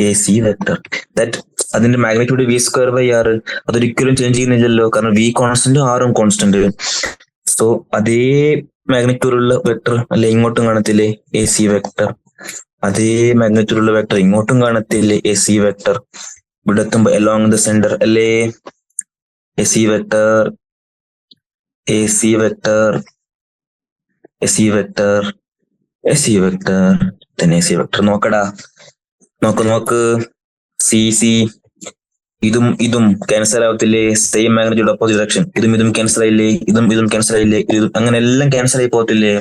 എ സി വെക്ടർ ദാറ്റ് അതിന്റെ magnitude V square by R. അതൊരിക്കലും ചേഞ്ച് ചെയ്യുന്നില്ലല്ലോ, കാരണം വി കോൺസ്റ്റന്റ് ആറും കോൺസ്റ്റന്റ്. സോ അതേ മാഗ്നിറ്റ്യൂഡ് ഉള്ള വെക്ടർ അല്ലെ ഇങ്ങോട്ടും കാണത്തില്ലേ? A C vector. അതേ മാഗ്നിറ്റ്യൂഡ് ഉള്ള വെക്ടർ ഇങ്ങോട്ടും കാണത്തില്ലേ? A C vector. ഇവിടെ എത്തുമ്പോ അലോങ് ദ സെന്റർ അല്ലേ? A C vector, A C vector, A C vector, A C vector, then A C vector. നോക്കടാ, നോക്ക്. സി ഇതും ക്യാൻസൽ ആവത്തില്ലേ? Same magnitude opposite direction. ഇതും ക്യാൻസൽ ആയില്ലേ? ഇതും ക്യാൻസൽ ആയില്ലേ? അങ്ങനെ എല്ലാം ക്യാൻസൽ ആയി പോകത്തില്ലേ?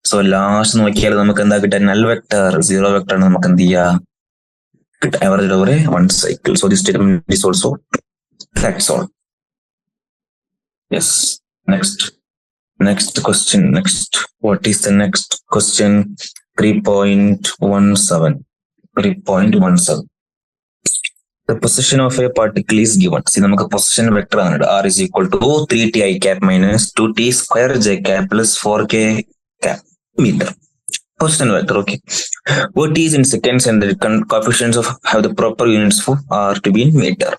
സോ ലാസ്റ്റ് നോക്കിയാൽ നമുക്ക് എന്താ കിട്ടാൻ? നൽ വെക്ടർ, 0 വെക്ടർ ആണ് നമുക്ക് എന്ത് ചെയ്യാ കിട്ടാൻ. Average over one cycle. So this statement is also that's all. Yes. Next question. What is the next question? 3.17. The position of a particle is given. See, നമുക്ക് പൊസിഷൻ വെക്ടർ ആണ്. R is equal to 3t I cap minus 2t square j cap plus 4k cap meter. Position vector, okay. What is in seconds and the coefficients of have the proper units for R to be in meter.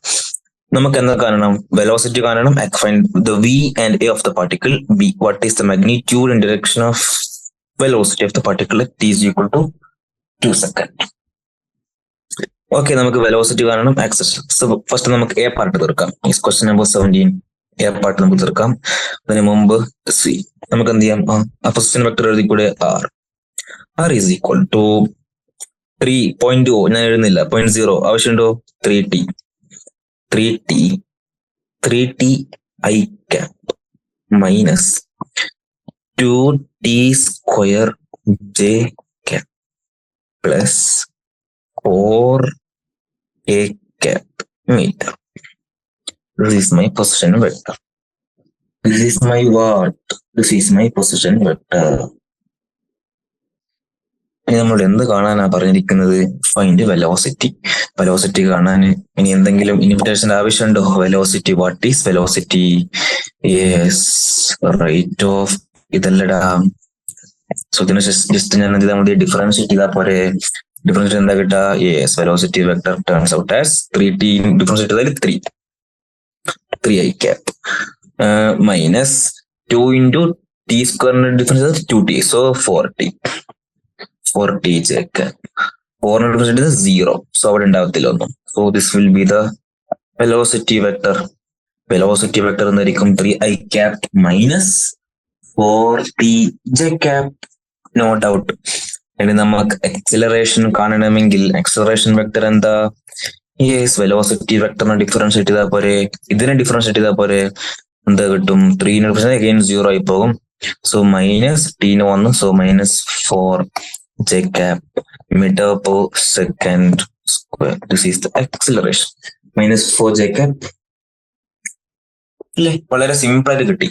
നമുക്ക് എന്താ കാണണം? Velocity കാണണം. Find the v and a of the particle. B, what is the magnitude and direction of velocity of the particle at t is equal to 2 seconds. Okay, നമുക്ക് velocity കാണണം, acceleration. So first നമുക്ക് A part തീർക്കാം. Question number 17 A part നമുക്ക് തീർക്കാം. അതിന് മുമ്പ് C നമുക്ക് എന്ത് ചെയ്യാം? പൊസിഷൻ വെക്ടർ എഴുതി കൂടെ. R is equal to 3.0. ഞാൻ എഴുതുന്നില്ല. 0.0 ആവശ്യമുണ്ടോ? 3t I cap minus 2t square j cap plus 4a cap meter. This is my position vector. This is my what? This is my position vector. ഇനി നമ്മൾ എന്ത് കാണാനാ പറഞ്ഞിരിക്കുന്നത്? Find velocity. വെലോസിറ്റി കാണാൻ ഇനി എന്തെങ്കിലും ഇൻവിറ്റേഷൻ ആവശ്യമുണ്ടോ? Velocity, what is velocity? Yes, rate of ഇതല്ലടാ. സോ ഇതിന് ജസ്റ്റ് ഞാൻ എന്ത് ചെയ്താൽ മതി? ഡിഫറൻഷിയേറ്റ് ചെയ്താൽ പോരെ. ഡിഫറൻഷിയേറ്റ് എന്താ കിട്ടുക? Yes, velocity vector turns out as 3t. Differentiate ചെയ്താൽ 3i cap minus 2 into t square difference is 2t, so 4t j cap. 4 difference is 0, so അവിടെ ഉണ്ടാവത്തില്ല ഒന്നും. So this will be the velocity vector. Velocity vector എന്തായിരിക്കും? 3i cap minus 4t j cap. No doubt. ഇനി നമുക്ക് acceleration കാണണമെങ്കിൽ acceleration vector എന്താ? Yes, velocity വെക്ടറിനെ differentiate ചെയ്താൽ പോരെ. ഇതിനെ ഡിഫറൻഷിയേറ്റ് ചെയ്താൽ പോരെ. എന്താ കിട്ടും? 3 അഗൈൻ 0 ആയി പോകും. സോ മൈനസ് ടീന് വന്നു. So minus 4 j cap meter per second square. This is the acceleration. Minus 4 j cap അല്ലേ? വളരെ സിമ്പിൾ ആയിട്ട് കിട്ടി.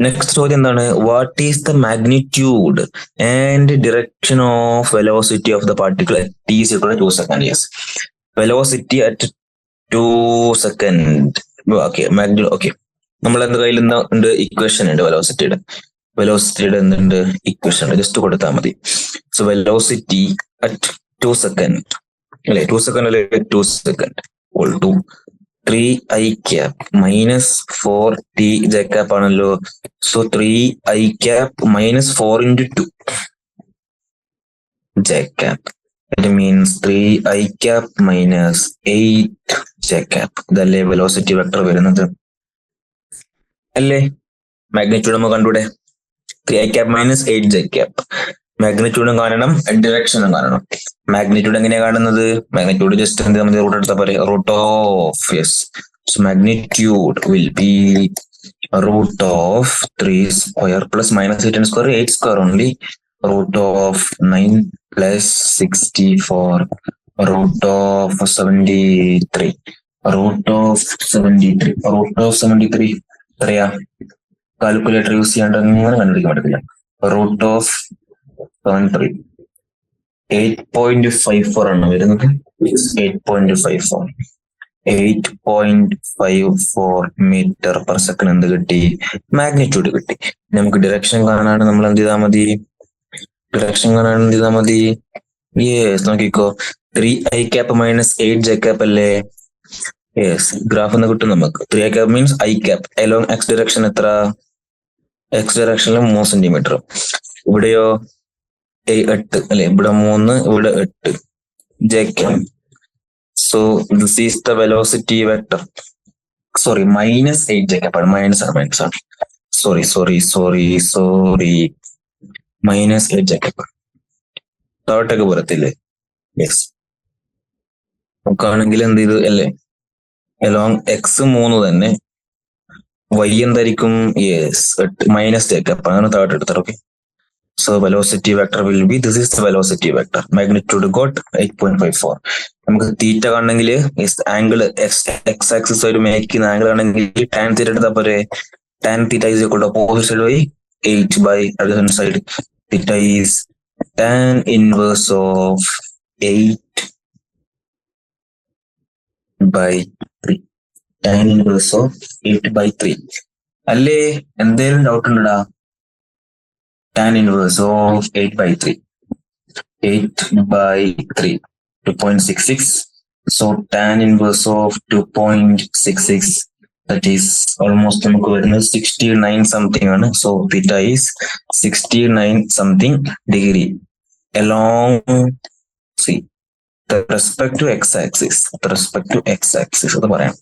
നെക്സ്റ്റ് ചോദ്യം എന്താണ്? What is the magnitude and direction of velocity of the particle at t is equal to 2 seconds? Yes, velocity at 2 seconds. Okay, magnitude. Okay, നമ്മളെന്ത് കയ്യിൽ എന്താ ഉണ്ട്? ഇക്വേഷൻ ഉണ്ട് വെലോസിറ്റിയുടെ എന്തുണ്ട്? ഇക്വേഷൻ ഉണ്ട്. ജസ്റ്റ് കൊടുത്താൽ മതി. സോ വെലോസിറ്റി അറ്റ് 2 seconds അല്ലെ? 2 seconds അല്ലെ? 2 seconds equal to 3i cap minus 4t j cap ആണല്ലോ. So 3i cap minus 4 into 2 j cap. It means 3i cap minus 8 j cap. ഇതല്ലേ velocity vector വരുന്നത് അല്ലേ? Magnitude നമുക്ക് കണ്ടൂടെ? 3i cap minus 8 j cap. മാഗ്നിറ്റ്യൂഡും കാണണം, ഡിറക്ഷനും കാണണം. Magnitude എങ്ങനെയാ കാണുന്നത്? Magnitude just എന്ത് നമ്മൾ റൂട്ട് എടുത്താൽ പോരെ. Root of, yes. So magnitude will be root of 3 square plus minus 8 square, 8 square only. Root of 9 plus 64, root of 73, root of 73 എത്രയാ? Calculator use ചെയ്യാണ്ട് അങ്ങനെ കണ്ടുപിടിക്കാൻ പറ്റത്തില്ല. റൂട്ട് ഓഫ് 73 8.54 ആണ് വരുന്നത്. 8.54 മീറ്റർ പെർ സെക്കൻഡ് എന്ത് കിട്ടി? മാഗ്നിറ്റ്യൂഡ് കിട്ടി. നമുക്ക് ഡിറക്ഷൻ കാണാനാണ് നമ്മൾ എന്ത് ചെയ്താൽ മതി? യെസ്, നോക്കിക്കോ. 3i cap minus 8 j cap അല്ലേ? യെസ്, ഗ്രാഫ് എന്ന് കിട്ടും നമുക്ക്. 3i cap means i cap along x direction എത്ര? x directionൽ 3 centimetre. ഇവിടെയോ 8 അല്ലെ? ഇവിടെ 3, ഇവിടെ 8 j cap. So this is the velocity vector. Sorry, minus 8 j cap. Minus ആണ്. Sorry. minus 8 j cap. താഴോട്ടൊക്കെ വരത്തില്ലേ? യെസ്. നോക്കുകയാണെങ്കിൽ എന്ത് ചെയ്തു അല്ലേ? അലോങ് എക്സ് 3 തന്നെ, y എന്തായിരിക്കും? Yes, minus j cap. അങ്ങനെ താഴോട്ട് എടുത്താൽ. Okay. So velocity vector will be, this is the velocity vector. Magnitude got 8.54. നമുക്ക് തീറ്റ കാണണമെങ്കിൽ ആംഗിൾ x ആക്സിസ് ആയിട്ട് മേക്ക് ചെയ്യുന്ന ആംഗിൾ ആണെങ്കിൽ tan തീറ്റ എടുത്താൽ പോരെ. tan theta is equal to opposite side by 8 by adjacent side. Theta is tan inverse of 8 by 3. Tan inverse of 8 by 3 അല്ലേ? എന്തേലും doubt ഉണ്ടടാ? Tan inverse of 8 by 3. 8 by 3. 2.66. So tan inverse of 2.66. That is almost 69 something. So theta is 69 something degree along, see, the respect to x-axis. അത് പറയാം.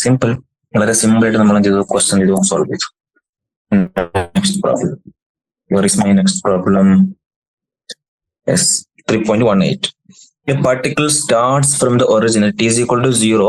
Simple, വളരെ simple ആയിട്ട് നമ്മൾ ചെയ്തു question ചെയ്തു സോൾവ് ചെയ്തു. Next problem. Where is my next problem? Yes, 3.18. A particle starts from the origin at t is equal to 0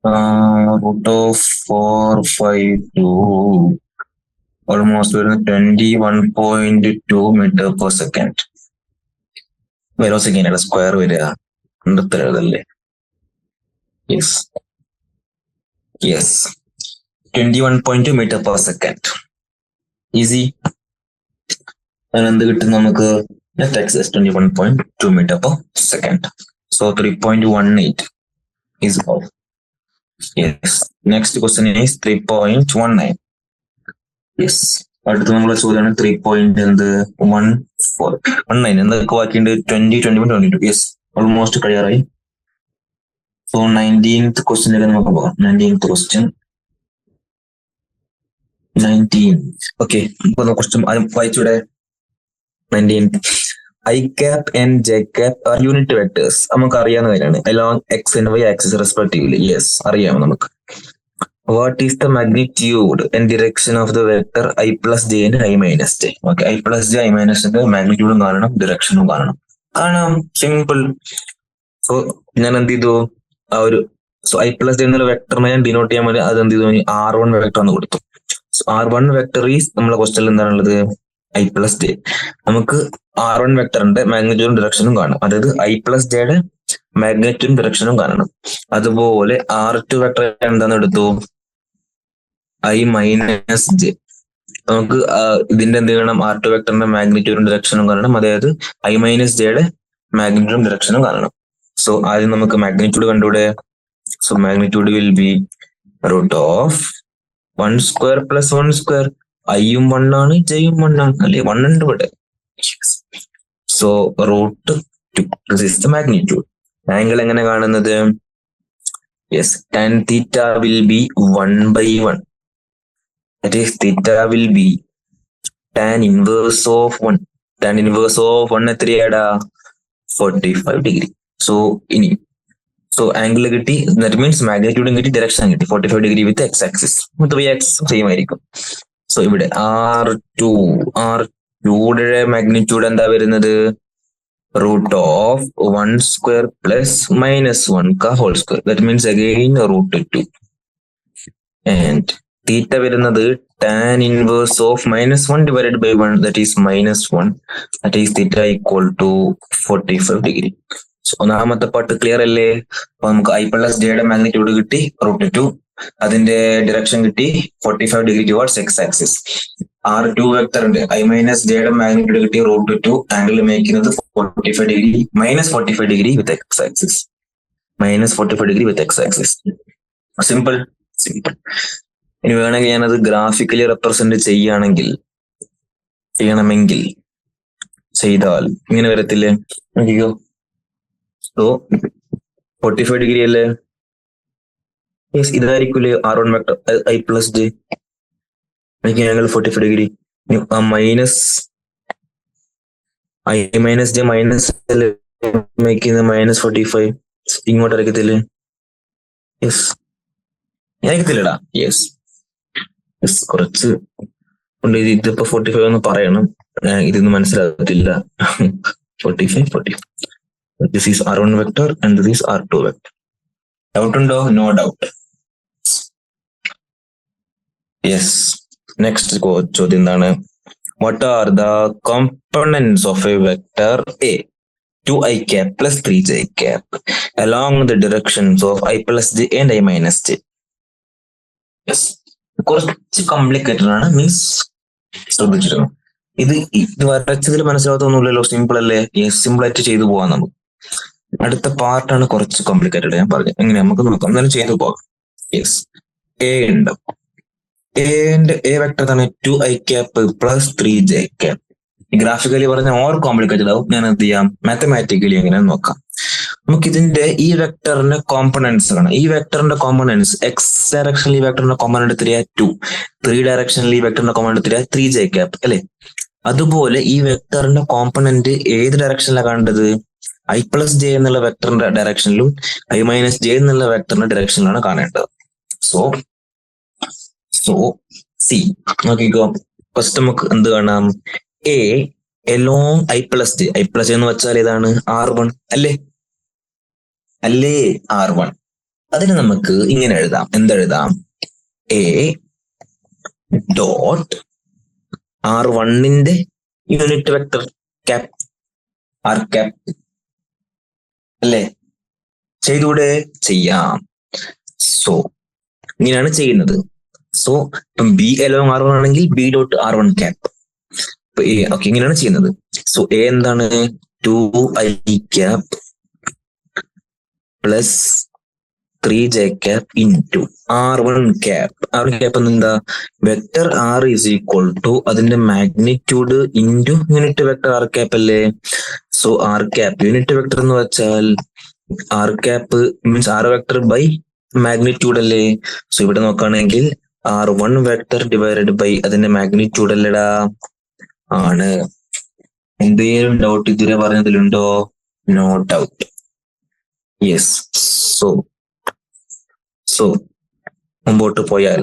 root of 452 almost വരുന്നത് 21.2 metre per second. വെലോസിറ്റിയുടെ സ്ക്വയർ വരിക കണ്ടെത്തല്ലേ? Yes yes 21.2 metre per second. Easy. അതിനെന്ത് കിട്ടും നമുക്ക്? Net X 21.2 meter per second. So 3.18 is all. Yes. Next question is 3.19. Yes. അടുത്ത നമ്മളെ ചോദ്യമാണ് 3.14. എന്തൊക്കെ ബാക്കിയുണ്ട്? 20, 21, 22. യെസ്, ഓൾമോസ്റ്റ് കഴിയാറായി. സോ 19th ക്വസ്റ്റ്യനിലേക്ക് നമുക്ക് പോകാം. 19th question. 19. ഓക്കെ, ക്വസ്റ്റ്യൻ വായിച്ചൂടെ? 19. I cap and J cap are unit vectors. നമുക്ക് അറിയാവുന്ന കാര്യമാണ്. Along x and y axis respectively. Yes, അറിയാം നമുക്ക്. What is the magnitude and direction of the vector I plus j and I minus j? Okay, I plus j, I minus j മാഗ്നിറ്റ്യൂഡും കാണണം, ഡിറക്ഷനും കാണണം. Simple. So ഞാൻ എന്ത് ചെയ്തു? I plus j എന്നുള്ള വെക്ടറിനെ ഞാൻ denote ചെയ്യാൻ വേണ്ടി അത് എന്ത് ചെയ്തു? R1 വെക്ടർ എന്ന് കൊടുത്തു. R1 വെക്ടർ ഈസ് നമ്മളെ ക്വസ്റ്റനിൽ എന്താണുള്ളത്? I plus j. നമുക്ക് R1 വെക്ടറിന്റെ മാഗ്നിറ്റ്യൂഡും ഡിറക്ഷനും കാണണം. അതായത് I plus jയുടെ മാഗ്നിറ്റ്യൂഡും ഡിറക്ഷനും കാണണം. അതുപോലെ R2 വെക്ടർ എന്താന്ന് എടുത്തു? I minus j. നമുക്ക് ഇതിന്റെ എന്ത് ചെയ്യണം? R2 വെക്ടറിന്റെ മാഗ്നിറ്റ്യൂഡും ഡിറക്ഷനും കാണണം. അതായത് I minus jയുടെ മാഗ്നിറ്റ്യൂഡും ഡിറക്ഷനും കാണണം. സോ ആദ്യം നമുക്ക് മാഗ്നിറ്റ്യൂഡ് കണ്ടുകൂടെ? So magnitude will be root of 1 square plus 1 square. ഐയും 1 ആണ്, ജെയും 1 ആണ് അല്ലെ? 1 ഉണ്ട് ഇവിടെ. So root 2. This is the magnitude. Angle എങ്ങനെ കാണുന്നത്? Yes, tan theta will be 1/1. That is theta will be tan inverse of 1. Tan inverse of 1 എത്രയാടാ? 45 degree. So ഇനി ആംഗിൾ കിട്ടി, ദാറ്റ് മീൻസ് മാഗ്നിറ്റ്യൂഡും കിട്ടി, ഡയറക്ഷൻ കിട്ടി. 45 degree with X axis. y axis same ആയിരിക്കും. So ഇവിടെ R2യുടെ മാഗ്നിറ്റ്യൂഡ് എന്താ വരുന്നത്? Root of 1 square plus minus 1 ka whole square. That means again root 2. And theta വരുന്നത് tan inverse of -1 divided by 1, that is -1. That is theta equal to 45 degree. So ഒന്നാമത്തെ part clear അല്ലേ? അപ്പൊ നമുക്ക് I plus j യുടെ magnitude കിട്ടി root 2. അതിന്റെ direction കിട്ടി 45 degree towards x axis. R2 vector ഉണ്ട്, I minus j യുടെ മാഗ്നിറ്റ്യൂഡ് കിട്ടി റൂട്ട് 2. ആംഗിൾ മേക്കുന്നത് 45 degree, -45 degree with x axis. -45 degree with x axis. Simple. ഇനി വേണമെങ്കിൽ ഞാനത് ഗ്രാഫിക്കലി റെപ്രസെന്റ് ചെയ്യണമെങ്കിൽ ചെയ്താൽ ഇങ്ങനെ വരത്തില്ലേ? നോക്കിക്കോ. സോ 45 degree അല്ലേ? യെസ്, ഇതായിരിക്കൂലേ R1 vector I plus j. Angle 45 degree. Minus I minus j minus -45 ഇങ്ങോട്ട് ഇറക്കത്തില്ലേ? യെസ്, ഇറക്കത്തില്ലടാ. യെസ്, കുറച്ച് ഉണ്ട്. ഇതിപ്പോ 45 എന്ന് പറയണം, ഇതൊന്നും മനസ്സിലാകത്തില്ല. 45. This is R1 vector and this is R2 vector. Doubt undo? No doubt. Yes. Next ചോദ്യം എന്താണ്? What are the components of a vector A 2i cap plus 3j cap along the directions of I plus j and I minus j? Yes. കുറച്ച് complicated ആണ്, means ശ്രദ്ധിച്ചിരുന്നു. ഇത് വരച്ചതിൽ മനസ്സിലാകത്തൊന്നുമില്ലല്ലോ. Simple അല്ലേ? Simple ആയിട്ട് ചെയ്തു പോവാം നമുക്ക്. അടുത്ത പാർട്ടാണ് കുറച്ച് കോംപ്ലിക്കേറ്റഡ്. ഞാൻ പറഞ്ഞു എങ്ങനെ നമുക്ക് നോക്കാം, എന്നാലും ചെയ്തു പോകാം. യെസ്, എ ഉണ്ട്. എ വെക്ടർ തന്നെ 2i cap plus 3j cap. Graphically പറഞ്ഞ ഓർ കോംപ്ലിക്കേറ്റഡ് ആവും. ഞാൻ എന്ത് ചെയ്യാം? മാത്തമാറ്റിക്കലി എങ്ങനെ നോക്കാം. നമുക്ക് ഇതിന്റെ ഈ വെക്ടറിന്റെ കോമ്പണൻസ് കാണാം. ഈ വെക്ടറിന്റെ കോമ്പണൻസ് എക്സ് ഡയറക്ഷനിൽ ഈ വെക്ടറിന്റെ കോമ്പണന്റ് എത്രയാ? 2. 3 ഡയറക്ഷനിൽ ഈ വെക്ടറിന്റെ കോമ്പണന്റ് എത്രയാ? 3j cap അല്ലെ? അതുപോലെ ഈ വെക്ടറിന്റെ കോമ്പണന്റ് ഏത് ഡയറക്ഷനിലാണ് കാണേണ്ടത്? I plus j എന്നുള്ള വെക്ടറിന്റെ ഡയറക്ഷനിലും I minus j എന്നുള്ള വെക്ടറിന്റെ ഡയറക്ഷനിലാണ് കാണേണ്ടത്. സോ സി നോക്കിക്കോ. ഫസ്റ്റ് നമുക്ക് എന്ത് കാണാം? A along I plus j. I plus j എന്ന് വെച്ചാൽ ഇതാണ് R1 അല്ലേ? R1. അതിന് നമുക്ക് ഇങ്ങനെ എഴുതാം. എന്തെഴുതാം? എ ഡോട്ട് R1ന്റെ unit vector cap R cap അല്ലേ? ചെയ്തൂടെ? ചെയ്യാം. സോ ഇങ്ങനെയാണ് ചെയ്യുന്നത്. സോ ഇപ്പം ബി അലോങ് R1 ആണെങ്കിൽ B dot R1 cap. Okay, ഇങ്ങനെയാണ് ചെയ്യുന്നത്. സോ എ എന്താണ്? 2i cap plus 3j cap into R1 cap. R1 cap എന്താ? Vector R is equal to അതിന്റെ magnitude into unit vector R cap അല്ലേ? So R cap unit vector എന്ന് വെച്ചാൽ R cap means R vector by magnitude അല്ലേ? So ഇവിടെ നോക്കുകയാണെങ്കിൽ R1 vector divided by അതിന്റെ magnitude അല്ലടാ? ആണ്. എന്തെങ്കിലും ഡൗട്ട് ഇതുവരെ പറഞ്ഞതിലുണ്ടോ? No doubt. യെസ്. സോ മുമ്പോട്ട് പോയാൽ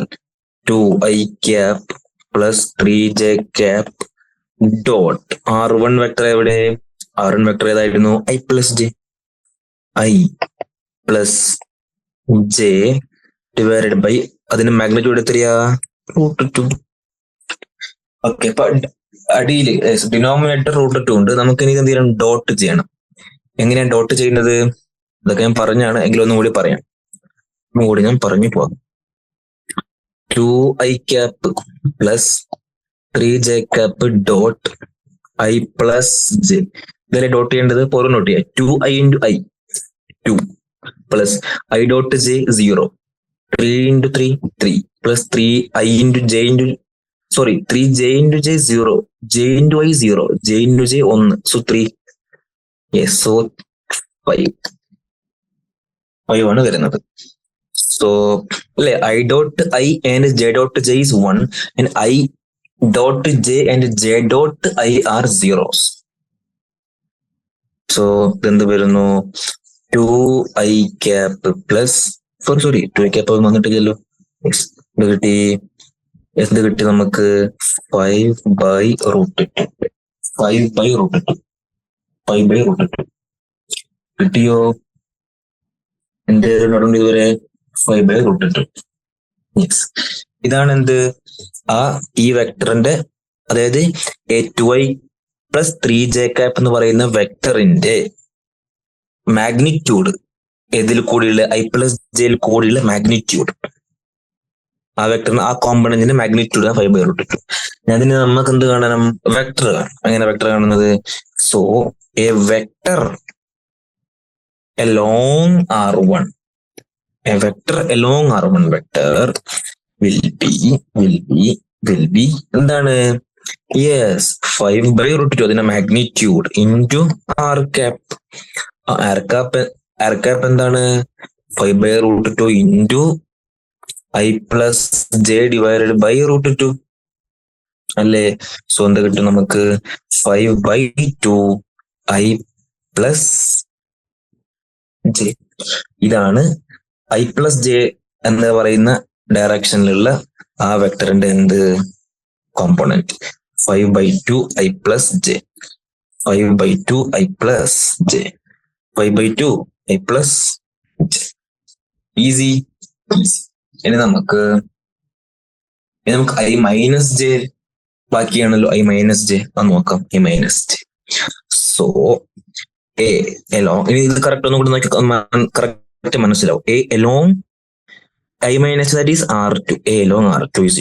2i cap plus 3j cap dot R1 vector എവിടെ? R1 വെക്ടർ ഏതായിരുന്നു? i plus J. i plus J divided by അതിന്റെ മാഗ്നിറ്റ്യൂഡ് എത്രയാ? √2. ഓക്കെ, അപ്പൊ അടിയിൽ ഡിനോമിനേറ്റർ √2 ഉണ്ട്. നമുക്ക് ഇനി എന്ത് ചെയ്യണം? ഡോട്ട് ചെയ്യണം. എങ്ങനെയാണ് ഡോട്ട് ചെയ്യുന്നത്? ഇതൊക്കെ ഞാൻ പറഞ്ഞാണ്, എങ്കിലും ഒന്നും കൂടി പറയാം. ഒന്നുകൂടി ഞാൻ പറഞ്ഞു പോകാം. 2i cap plus 3j cap dot i plus J. ഇതല്ലേ ഡോട്ട് ചെയ്യേണ്ടത്? പോലും നോട്ട് ചെയ്യാം. 2i into i 2 plus i dot J 0. 3 into 3 3 plus 3i into J into 3j into J 0, j into i 0, j into J 1. So 3. Yes. So 5 ആണ് വരുന്നത്. So അല്ലെ, i dot i and j dot j is 1 and i dot j and j dot i are zeros. So ഇതെന്ത് വരുന്നു? 2i cap plus 2i cap വന്നിട്ടില്ലല്ലോ. ഇത് കിട്ടി. എന്ത് കിട്ടി നമുക്ക്? 5/√2. 5/√2 കിട്ടിയോ? എന്ത് ഇതുവരെ? 5/√2. യെസ്. ഇതാണ് എന്ത്? ഈ വെക്ടറിന്റെ, അതായത് a2i പ്ലസ് 3j ക്യാപ് എന്ന് പറയുന്ന വെക്ടറിന്റെ മാഗ്നിറ്റ്യൂഡ് ഏതിൽ കൂടിയുള്ള i പ്ലസ് ജെയിൽ കൂടിയുള്ള മാഗ്നിറ്റ്യൂഡ്, ആ വെക്ടറിന് ആ കോമ്പണന്റിന്റെ മാഗ്നിറ്റ്യൂഡ് 5/√2. അതിന് നമുക്ക് എന്ത് കാണണം? വെക്ടർ കാണണം. അങ്ങനെ വെക്ടർ കാണുന്നത്? So A vector along R1, a vector along R1 vector will be എന്താണ്? യെസ്, 5/√2 അതിന്റെ magnitude into R cap. R cap എന്താണ്? 5/√2 into i plus J divided by √2 അല്ലേ? സോ എന്താ കിട്ടും നമുക്ക്? 5/2 i പ്ലസ് ജെ. ഇതാണ് i പ്ലസ് ജെ എന്ന് പറയുന്ന ഡയറക്ഷനിലുള്ള ആ വെക്ടറിന്റെ എന്ത് component? 5/2 i plus J. 5/2 i plus J. 5/2 i plus J. Easy. ഇനി നമുക്ക് i മൈനസ് ജെ ബാക്കിയാണല്ലോ. i മൈനസ് ജെ ഒന്ന് നോക്കാം. i minus J. So a along, ഇനി ഇത് കറക്റ്റ് ഒന്നും കൂടി നോക്കി കറക്റ്റ് മനസ്സിലാവും. a along i minus that is R2. a along R2 is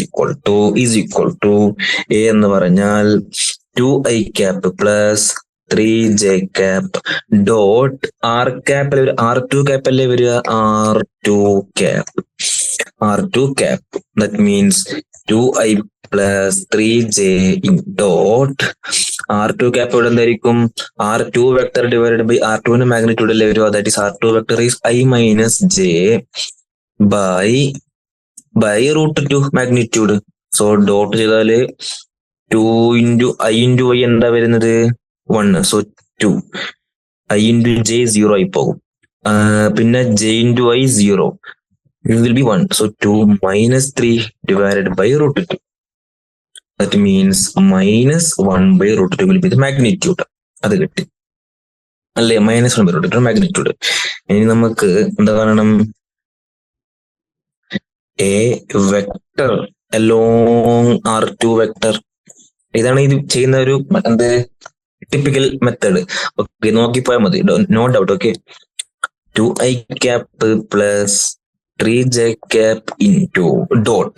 equal to a എന്ന് പറഞ്ഞാൽ 2i cap plus 3j cap dot R cap. R2 cap അല്ലേ വരിക? R2 cap. That means 2i plus 3j dot R2 cap ഇവിടെ എന്തായിരിക്കും? R2 vector divided by R2 ന്റെ magnitude അല്ലേ വരിക? That is R2 vector is i minus J by √2 magnitude. So dot ചെയ്താല് 2 into i into y എന്താ വരുന്നത്? 1. So 2. i into J 0 ആയി പോകും. പിന്നെ j into i 0. It will be 1. So 2 minus 3 divided by √2. That means minus 1/√2 will be the magnitude. അത് കിട്ടി അല്ലേ? -1/√2 magnitude. ഇനി നമുക്ക് എന്താ കാണണം? A vector along R2 vector. ഇതാണ് ഇത് ചെയ്യുന്ന ഒരു എന്ത് ടിപ്പിക്കൽ മെത്തേഡ്. ഓക്കെ, നോക്കിപ്പോയാൽ മതി, no doubt. Okay, 2i cap plus 3j cap into dot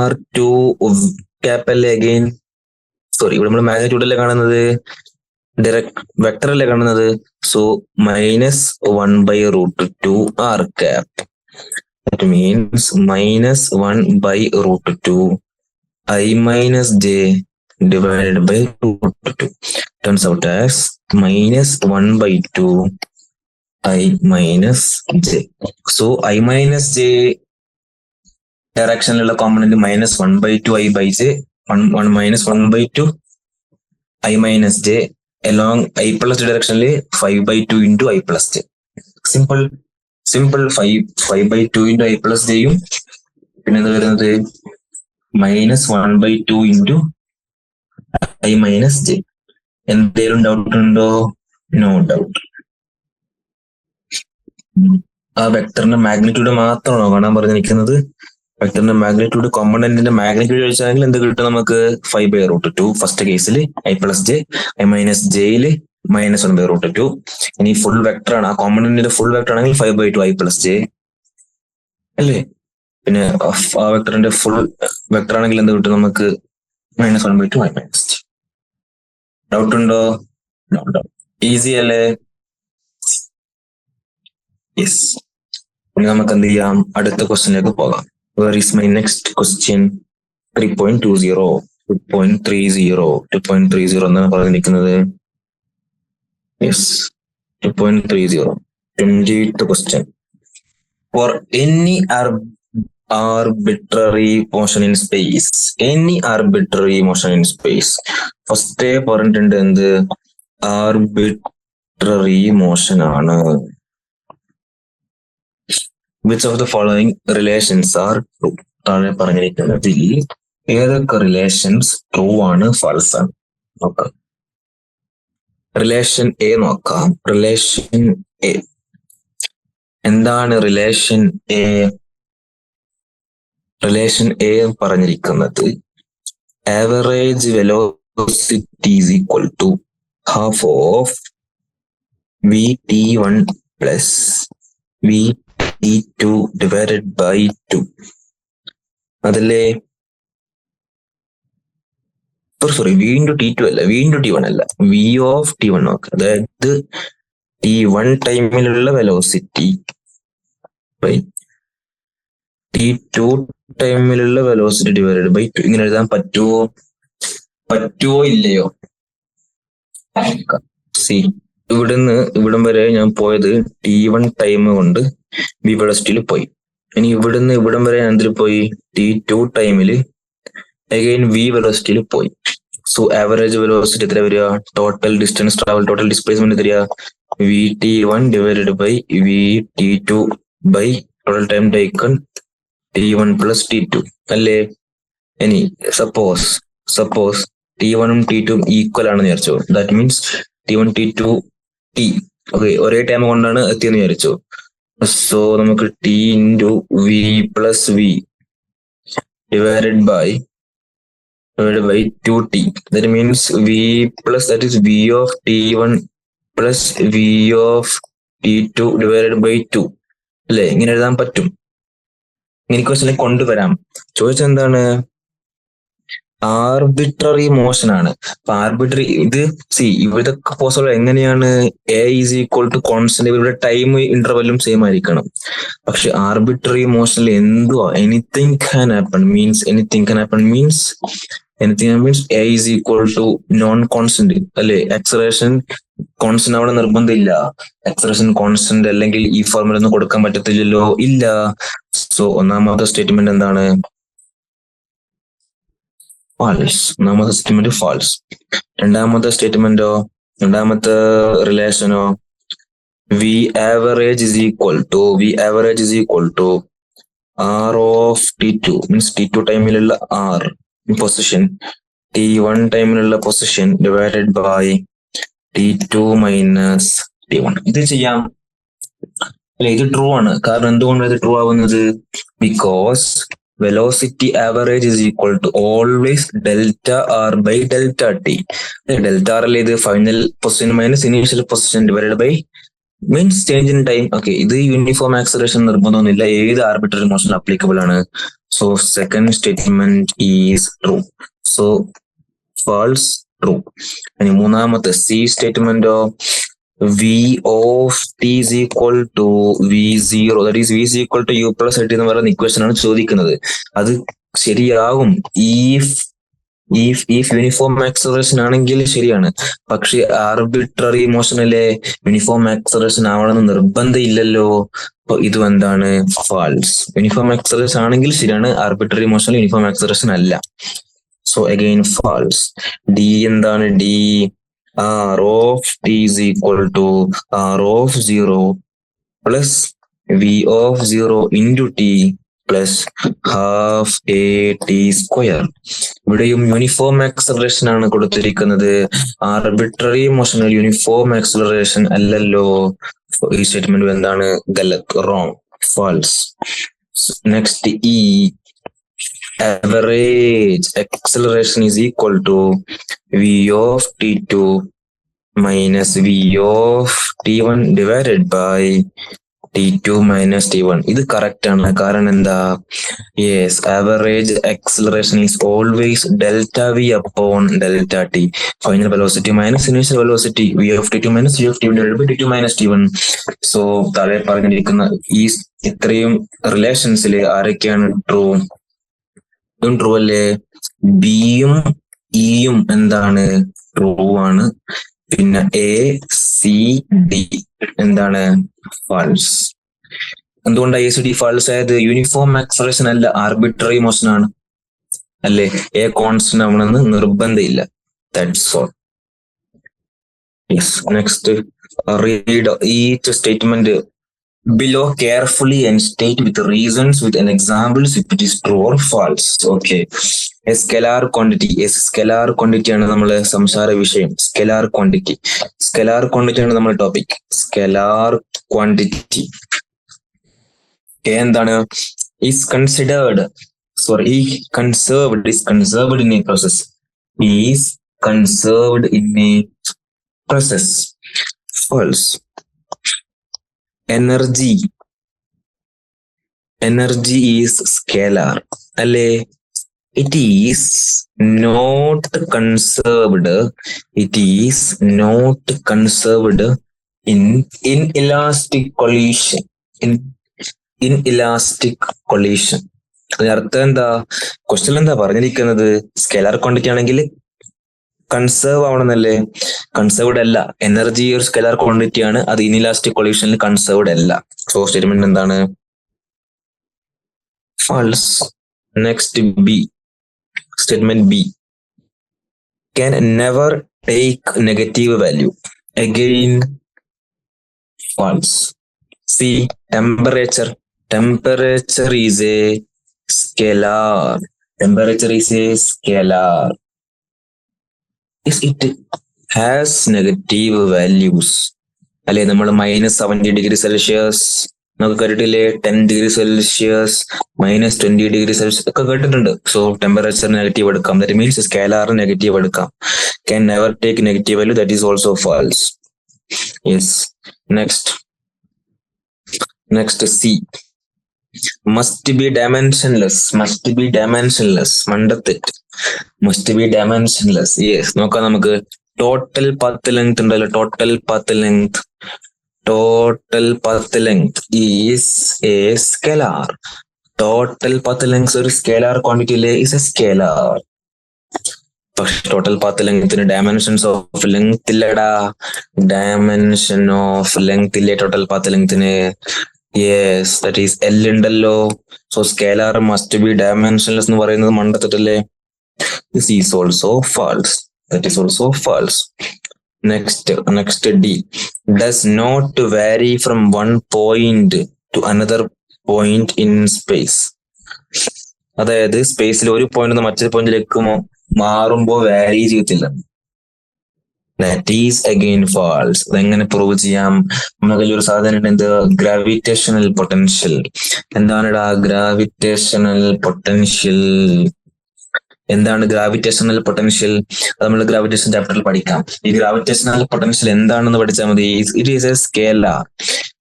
R2 cap അല്ലേ അഗെയിൻ. സോറി, ഇവിടെ നമ്മൾ മാഗ്നിറ്റ്യൂഡ് അല്ലേ കാണുന്നത്, ഡയറക്റ്റ് വെക്ടർ അല്ലേ കാണുന്നത്. So -1/√2 R cap. That means -1/√2 I minus j divided by √2 turns out as -1/2 I minus j. So I minus j direction component -1/2 I by j, 1 -1/2 I minus j along I plus j direction 5/2 into I plus j. Simple 5/2 into I plus j യും പിന്നെ എന്താ വരുന്നത് -1/2 into I minus j. എന്തെങ്കിലും doubt ഉണ്ടോ? No doubt. ആ വെക്ടറിന്റെ magnitude മാത്രമാണോ കാണാൻ പറഞ്ഞിരിക്കുന്നത്? വെക്ടറിന്റെ മാഗ്നിറ്റ്യൂഡ്, കോമ്പണന്റിന്റെ മാഗ്നിറ്റ്യൂഡ് ചോദിച്ചാണെങ്കിൽ എന്ത് കിട്ടും നമുക്ക്? 5/√2 ഫസ്റ്റ് കേസിൽ I plus j, I minus j -1/√2. ഇനി ഫുൾ വെക്ടർ ആണ്, ആ കോമ്പണന്റിന്റെ ഫുൾ വെക്ടർ ആണെങ്കിൽ 5/2 I plus j അല്ലേ. പിന്നെ ആ വെക്ടറിന്റെ ഫുൾ വെക്ടർ ആണെങ്കിൽ എന്ത് കിട്ടും നമുക്ക്? -1/2 I minus j. ഡൗട്ട് ഉണ്ടോ? No doubt. ഈസി അല്ലേ? യെസ്. ഇനി നമുക്ക് എന്ത് ചെയ്യാം, അടുത്ത ക്വസ്റ്റ്യനിലേക്ക് പോകാം. Where is my next question? 3.20, 2.30 എന്നാണ് പറഞ്ഞിരിക്കുന്നത്. Yes, 2.30, 20th question. For any arbitrary motion in space, first പറഞ്ഞിട്ടുണ്ട് എന്ത്? ആർബിട്രറി മോഷൻ ആണ്. Which of the following relations are true? താഴെ പറഞ്ഞിരിക്കുന്നതിൽ ഏതൊക്കെ റിലേഷൻസ് ട്രൂ ആണ്, ഫാൾസ് ആണ്? നോക്കാം. റിലേഷൻ എ നോക്കാം. റിലേഷൻ എ എന്താണ്? റിലേഷൻ എ പറഞ്ഞിരിക്കുന്നത് average velocity is equal to half of vt1 plus vt2 divided by 2. അതല്ലേ? സോറി, v into t2 അല്ല, v into t1 അല്ല, v of t1 നോക്കുക. അതായത് t1 ടൈമിലുള്ള വെലോസിറ്റി ബൈ t2 ടൈമിലുള്ള വെലോസിറ്റി ഡിവൈഡഡ് ബൈ 2. ഇങ്ങനെ എഴുതാൻ പറ്റുമോ ഇല്ലയോ? സി, ഇവിടം വരെ ഞാൻ പോയത് t1 ടൈം കൊണ്ട് v വെലോസിറ്റിയിൽ പോയി. ഇനി ഇവിടുന്ന് ഇവിടം വരെ ഞാൻ എന്തിൽ പോയി? t2 ടൈമില് അഗൈൻ v വെലോസിറ്റിയിൽ പോയി. സോ ആവറേജ് വെലോസിറ്റി എത്ര വരിക? Total distance travel, total displacement എത്രയാ? vt1 divided by vt2 by total time taken t1 plus t2 അല്ലേ. ഇനി സപ്പോസ് t1 ഉം t2 ഈക്വൽ ആണെന്ന് വിചാരിച്ചോ. That means t1 t2 t okay ഒരേ ടൈം കൊണ്ടാണ് എത്തിയെന്ന് വിചാരിച്ചോ. സോ നമുക്ക് t into v plus v divided by 2t. That means v plus, that is v of t1 plus v of t2 divided by 2 അല്ലേ. ഇങ്ങനെ എഴുതാൻ പറ്റും. ഇങ്ങനെ ക്വസ്റ്റ്യനിൽ കൊണ്ടുവരാം. ചോദിച്ചെന്താണ്? ആർബിട്രറി മോഷൻ ആണ്. അപ്പൊ ആർബിട്രറി ഇത് ഇവിടൊക്കെ പോസിബിൾ എങ്ങനെയാണ്? A is equal to constant, ഇവരുടെ ടൈം ഇന്റർവെല്ലും സെയിം ആയിരിക്കണം. പക്ഷെ ആർബിട്രറി മോഷനിൽ എന്തുവാ? Anything can happen means A is equal to non constant അല്ലെ. ആക്സലറേഷൻ കോൺസ്റ്റന്റ് അവിടെ നിർബന്ധമില്ല. ആക്സലറേഷൻ കോൺസ്റ്റന്റ് അല്ലെങ്കിൽ ഈ ഫോർമുല ഒന്നും കൊടുക്കാൻ പറ്റത്തില്ലല്ലോ, ഇല്ല. സോ ഒന്നാമത്തെ സ്റ്റേറ്റ്മെന്റ് എന്താണ്? ഫാൾസ്. ഒന്നാമത്തെ സ്റ്റേറ്റ്മെന്റ് ഫാൾസ്. രണ്ടാമത്തെ സ്റ്റേറ്റ്മെന്റോ, രണ്ടാമത്തെ റിലേഷനോ, V average is equal to R of t2 means t2 ടൈമിലുള്ള ആർ പൊസിഷൻ, t1 ടൈമിലുള്ള position divided by t2 minus t1. ഇത് ചെയ്യാം. അല്ലെ, ഇത് ട്രൂ ആണ്. കാരണം എന്തുകൊണ്ടാണ് ഇത് ട്രൂ ആവുന്നത്? Because velocity average is equal to always delta R by delta T. Delta R അല്ലേ ഇത്? Final position minus initial position divided by means change in time. Okay, ഇത് യൂണിഫോം ആക്സലറേഷൻ നിർബന്ധമൊന്നുമില്ല, ഏത് ആർബിട്രറി മോഷൻ അപ്ലിക്കബിൾ ആണ്. So second statement is true. So false, true. ഇനി മൂന്നാമത്തെ C സ്റ്റേറ്റ്മെന്റോ, V of T is equal to V zero, that is V is equal to U plus I T എന്ന് പറയുന്ന equation ആണ് ചോദിക്കുന്നത്. അത് ശരിയാകും if യൂണിഫോം ആക്സലറേഷൻ ആണെങ്കിൽ ശരിയാണ്. പക്ഷെ ആർബിട്രറി മോഷനിലെ യൂണിഫോം ആക്സലറേഷൻ ആവണമെന്ന് നിർബന്ധം ഇല്ലല്ലോ. അപ്പൊ ഇതും എന്താണ്? ഫാൾസ്. യൂണിഫോം ആക്സലറേഷൻ ആണെങ്കിൽ ശരിയാണ്, ആർബിട്രറി മോഷനിൽ യൂണിഫോം ആക്സലറേഷൻ അല്ല. So again false. ഡി എന്താണ്? D R of T is equal to R of zero plus V of zero into T plus half A T square. ഇവിടെയും uniform acceleration ആണ് കൊടുത്തിരിക്കുന്നത്, arbitrary motional uniform acceleration അല്ലല്ലോ. ഈ statement എന്താണ്? ഗലത്, wrong, false. Next E, average acceleration is equal to v of t2 minus v of t1 divided by t2 minus t1. ഇത് correct ആണ്. കാരണം എന്താ? Yes, average acceleration is always delta V upon delta T. Final velocity minus initial velocity V of T two minus V of T divided by T two minus T one. So താഴെ പറഞ്ഞിരിക്കുന്ന ഈ ഇത്രയും റിലേഷൻസിൽ ആരൊക്കെയാണ് true? True അല്ലേ? ബിയും ഇയും എന്താണ്? True ആണ്. പിന്നെ എ സി ഡി എന്താണ്? ഫാൾസ്. എന്തുകൊണ്ടാണ് എ സി ഡി ഫാൾസ് ആയത്? യൂണിഫോം ആക്സലറേഷൻ അല്ല, ആർബിട്രറി മോഷൻ ആണ് അല്ലേ. എ കോൺസ്റ്റന്റ് ആവണമെന്ന് നിർബന്ധമില്ല. That's all. Yes. Next, read each statement below carefully and state with reasons with an examples if it is true or false. Okay, a scalar quantity ആണ് നമ്മളെ സംസാര വിഷയം. Scalar quantity ആണ് നമ്മുടെ ടോപ്പിക്. സ്കെലാർ ക്വാണ്ടിറ്റി എന്താണ്? is considered in a process. Is conserved in a process. False. Energy is scalar അല്ലേ? It is not conserved in inelastic collision. അതിനർത്ഥം എന്താ? ക്വസ്റ്റ്യൻ എന്താ പറഞ്ഞിരിക്കുന്നത്? സ്കെലാർ ക്വാണ്ടിറ്റി ആണെങ്കിൽ കൺസേർവ് ആവണമെന്നല്ലേ? കൺസേർവ്ഡ് അല്ല. എനർജി ഒരു സ്കെലാർ ക്വാണ്ടിറ്റി ആണ്, അത് ഇനിലാസ്റ്റിക് കൊളീഷനിൽ കൺസേർവ്ഡ് അല്ല. സോ സ്റ്റേറ്റ്മെന്റ് എന്താണ്? False. Next B statement B, can never take negative value. Again false. C, temperature is a scalar. It has negative values അല്ലെ? നമ്മൾ -70°C നമുക്ക് കേട്ടിട്ടില്ലേ? 10°C, -20°C ഒക്കെ കേട്ടിട്ടുണ്ട്. സോ ടെമ്പറേച്ചർ നെഗറ്റീവ് എടുക്കാം. ദാറ്റ് മീൻസ് സ്കെലാർ നെഗറ്റീവ് എടുക്കാം. Can never take negative value, that is also false. Yes. Next C, must be dimensionless. മണ്ടത്തെറ്റ്. must be dimensionless. Yes. നോക്കാം നമുക്ക്. ടോട്ടൽ പാത്ത് ലെങ്ത് ഉണ്ടല്ലോ, total path length is a scalar. Total path length ഒരു scalar quantity അല്ലേ? Is a scalar. പക്ഷെ total path ലെങ്ത്തിന് dimensions of length ഇല്ലടാ. Dimension of length ഇല്ലേ ടോട്ടൽ പാത്ത് ലെങ്ത്തിന്? യെസ്, ദാറ്റ് ഈസ് എൽ ഉണ്ടല്ലോ. So scalar must be dimensionless എന്ന് പറയുന്നത് മണ്ടത്തല്ലേ? This is also false. That is also false. Next D, does not vary from one point to another point in space. അതായത് സ്പേസിൽ ഒരു point നിന്ന് മറ്റൊരു പോയിന്റിലേക്ക് മാറുമ്പോ വാരി ചെയ്യത്തില്ല. That is again false. അതെങ്ങനെ പ്രൂവ് ചെയ്യാം? നമ്മുടെ കയ്യിൽ ഒരു സാധനം എന്ത്? Gravitational potential. എന്താണിടാ ഗ്രാവിറ്റേഷണൽ പൊട്ടൻഷ്യൽ? എന്താണ് ഗ്രാവിറ്റേഷണൽ പൊട്ടൻഷ്യൽ? അത് നമ്മൾ ഗ്രാവിറ്റേഷൻ ചാപ്റ്ററിൽ പഠിക്കാം. ഈ ഗ്രാവിറ്റേഷണൽ പൊട്ടൻഷ്യൽ എന്താണെന്ന് പഠിച്ചാൽ മതി. It is A scalar.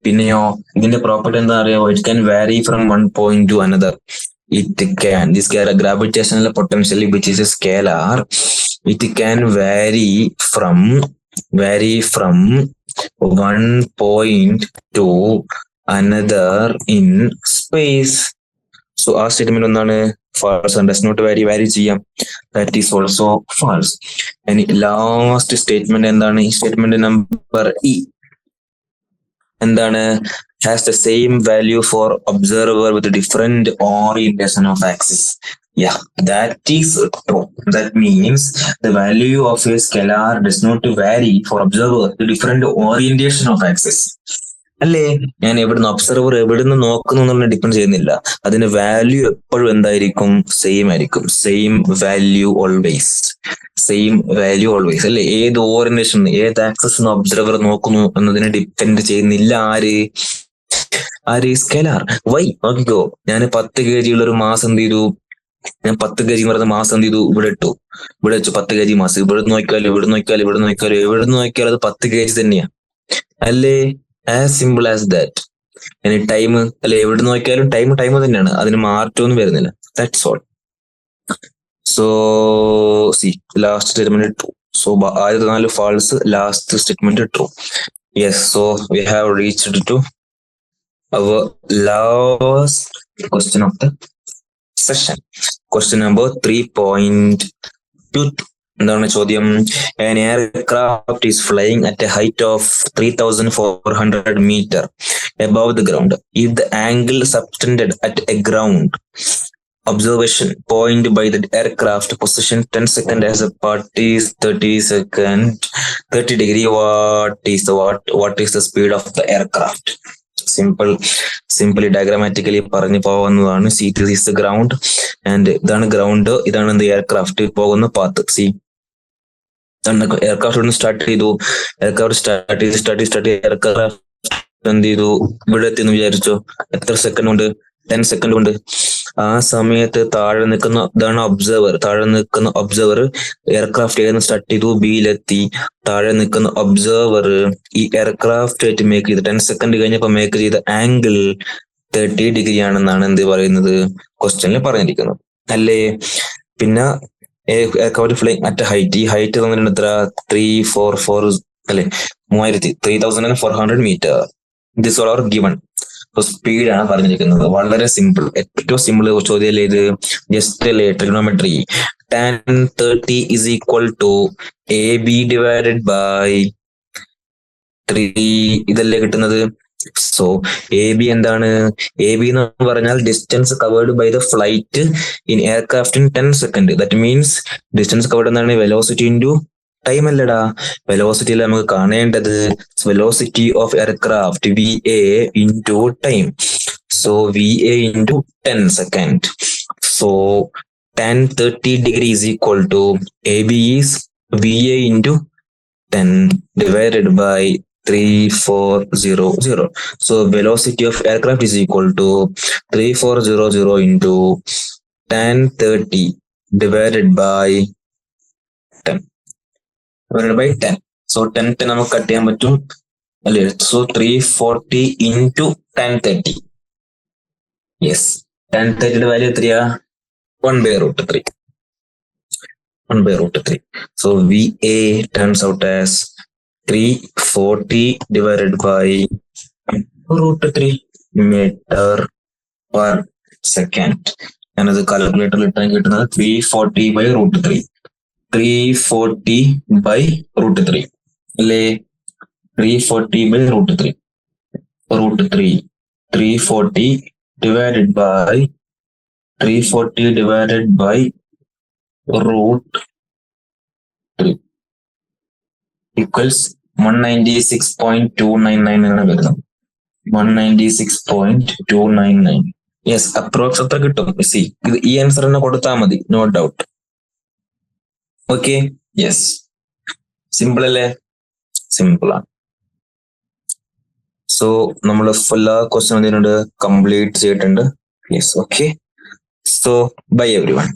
പിന്നെയോ ഇതിന്റെ പ്രോപ്പർട്ടി എന്താ അറിയോ? ഇറ്റ് ക്യാൻ വാരി from one point two another. It can. This gravitational potential, which is a scalar, it can vary from one point to another in space. So ആ statement എന്താണ്? false. And does not vary ചെയ്യാം. That is also false. And last statement എന്താണ്? ഈ statement number E എന്താണ്? has the same value for observer with different orientation of axis. Yeah, that is true. That means the value of a scalar does not vary for observer with different orientation of axis. അല്ലേ? ഞാൻ എവിടുന്ന് observer എവിടുന്ന് നോക്കുന്നു എന്നുള്ള depend ചെയ്യുന്നില്ല. അതിന്റെ value എപ്പോഴും എന്തായിരിക്കും? സെയിം ആയിരിക്കും. Same value always. Same value always അല്ലെ? ഏത് ഓറിയന്റേഷൻ, ഏത് ആക്സസ് ഒബ്സർവർ നോക്കുന്നു എന്നതിനെ ഡിപ്പെൻഡ് ചെയ്യുന്നില്ല. ആര്? സ്കെലാർ. വൈ? നോക്കിക്കോ, ഞാൻ 10 kg ഉള്ള ഒരു മാസം എന്ത് ചെയ്തു? ഞാൻ 10 kg പറയുന്ന മാസം എന്ത് ചെയ്തു? ഇവിടെ ഇട്ടു. ഇവിടെ വെച്ചു 10 kg മാസം. ഇവിടെ നോക്കിയാലും എവിടെ നോക്കിയാലും അത് 10 kg തന്നെയാ. അല്ലേ? As simple as that. ഇനി ടൈം അല്ലെ? എവിടെ നോക്കിയാലും ടൈം തന്നെയാണ്. അതിന് മാറ്റമൊന്നും വരുന്നില്ല. That's all. So C last statement true. So ആദ്യത്തെ 4 false, last statement true. Yes. So we have reached to our last question of the session. Question number 3.2. എന്താണ് ചോദ്യം? An aircraft is flying at a height of 3,400 meter above the ground. If the angle subtended at a ground observation point by the aircraft position 10 seconds as a part is 30 degree, what is the speed of the aircraft? Simply diagrammatically പറഞ്ഞു പോകാവുന്നതാണ്. Seat is the ground and ഇതാണ് ground, ഇതാണ് എന്ത്? Aircraft പോകുന്ന path. See aircraft start ചെയ്തു. Aircraft എന്ത് ചെയ്തു? ഇവിടെ എത്തിയെന്ന് വിചാരിച്ചോ? എത്ര സെക്കൻഡ് കൊണ്ട്? 10 സെക്കൻഡ് കൊണ്ട്. ആ സമയത്ത് താഴെ നിൽക്കുന്ന ഇതാണ് ഒബ്സർവർ. എയർക്രാഫ്റ്റ് ഏതെന്ന് സ്റ്റാർട്ട് ചെയ്തു? ബിയിലെത്തി. താഴെ നിൽക്കുന്ന ഒബ്സർവർ ഈ എയർക്രാഫ്റ്റ് ആയിട്ട് മേക്ക് ചെയ്ത് 10 സെക്കൻഡ് കഴിഞ്ഞപ്പോ മേക്ക് ചെയ്ത ആംഗിൾ 30 ഡിഗ്രി ആണെന്നാണ് എന്ത് പറയുന്നത്? ക്വസ്റ്റ്യനിൽ പറഞ്ഞിരിക്കുന്നത് അല്ലേ? പിന്നെ എയർക്രാഫ്റ്റ് ഫ്ലൈങ് അറ്റ് ഹൈറ്റ്. ഈ ഹൈറ്റ് തന്നിട്ടുണ്ട് എത്ര? 344 അല്ലെ? 3,400 metre. This all are given. സ്പീഡാണ് പറഞ്ഞിരിക്കുന്നത്. വളരെ സിമ്പിൾ. ഏറ്റവും സിമ്പിൾ ചോദ്യം ഇത്. ജസ്റ്റ് അല്ലേ? Trigonometry. tan 30 is equal to AB divided by 3. ഇതല്ലേ കിട്ടുന്നത്? സോ എ ബി എന്താണ്? എ ബി എന്ന് പറഞ്ഞാൽ distance covered by the flight in aircraft in 10 second. That means distance covered എന്താണ്? വെലോസിറ്റി ഇൻറ്റു ടൈം അല്ലടാ. വെലോസിറ്റിയിൽ നമുക്ക് കാണേണ്ടത് velocity of aircraft VA into time. So VA into 10 second. So tan 30 degree is equal to AB is VA into 10 divided by 3400. So velocity of aircraft is equal to 3400 into tan 30 divided by 10. So 10 നമുക്ക് cut ചെയ്യാൻ പറ്റും അല്ലേ? So 340 into tan 30. Yes. tan 30യുടെ value എത്രയാ? 1/√3. So VA turns out as 340 divided by √3 meter per second. ഞാനത് കാൽക്കുലേറ്ററിൽ ഇട്ടാൻ കിട്ടുന്നത് 340 by √3. 340 by √3 അല്ലേ? 340 by √3. 340 divided by 340 equals 196.299 എന്നാണ് വരുന്നത്. 196.299. യെസ്, അപ്രോക്സ് എത്ര കിട്ടും? സി ഇത് ഈ ആൻസർ തന്നെ കൊടുത്താൽ മതി, no doubt. Okay, yes. Simple അല്ലേ? സിമ്പിൾ ആണ്. സോ നമ്മൾ എല്ലാ ക്വസ്റ്റ്യൻ എന്തിനുണ്ട് കംപ്ലീറ്റ് ചെയ്തിട്ടുണ്ട്. Yes, okay. So bye every one.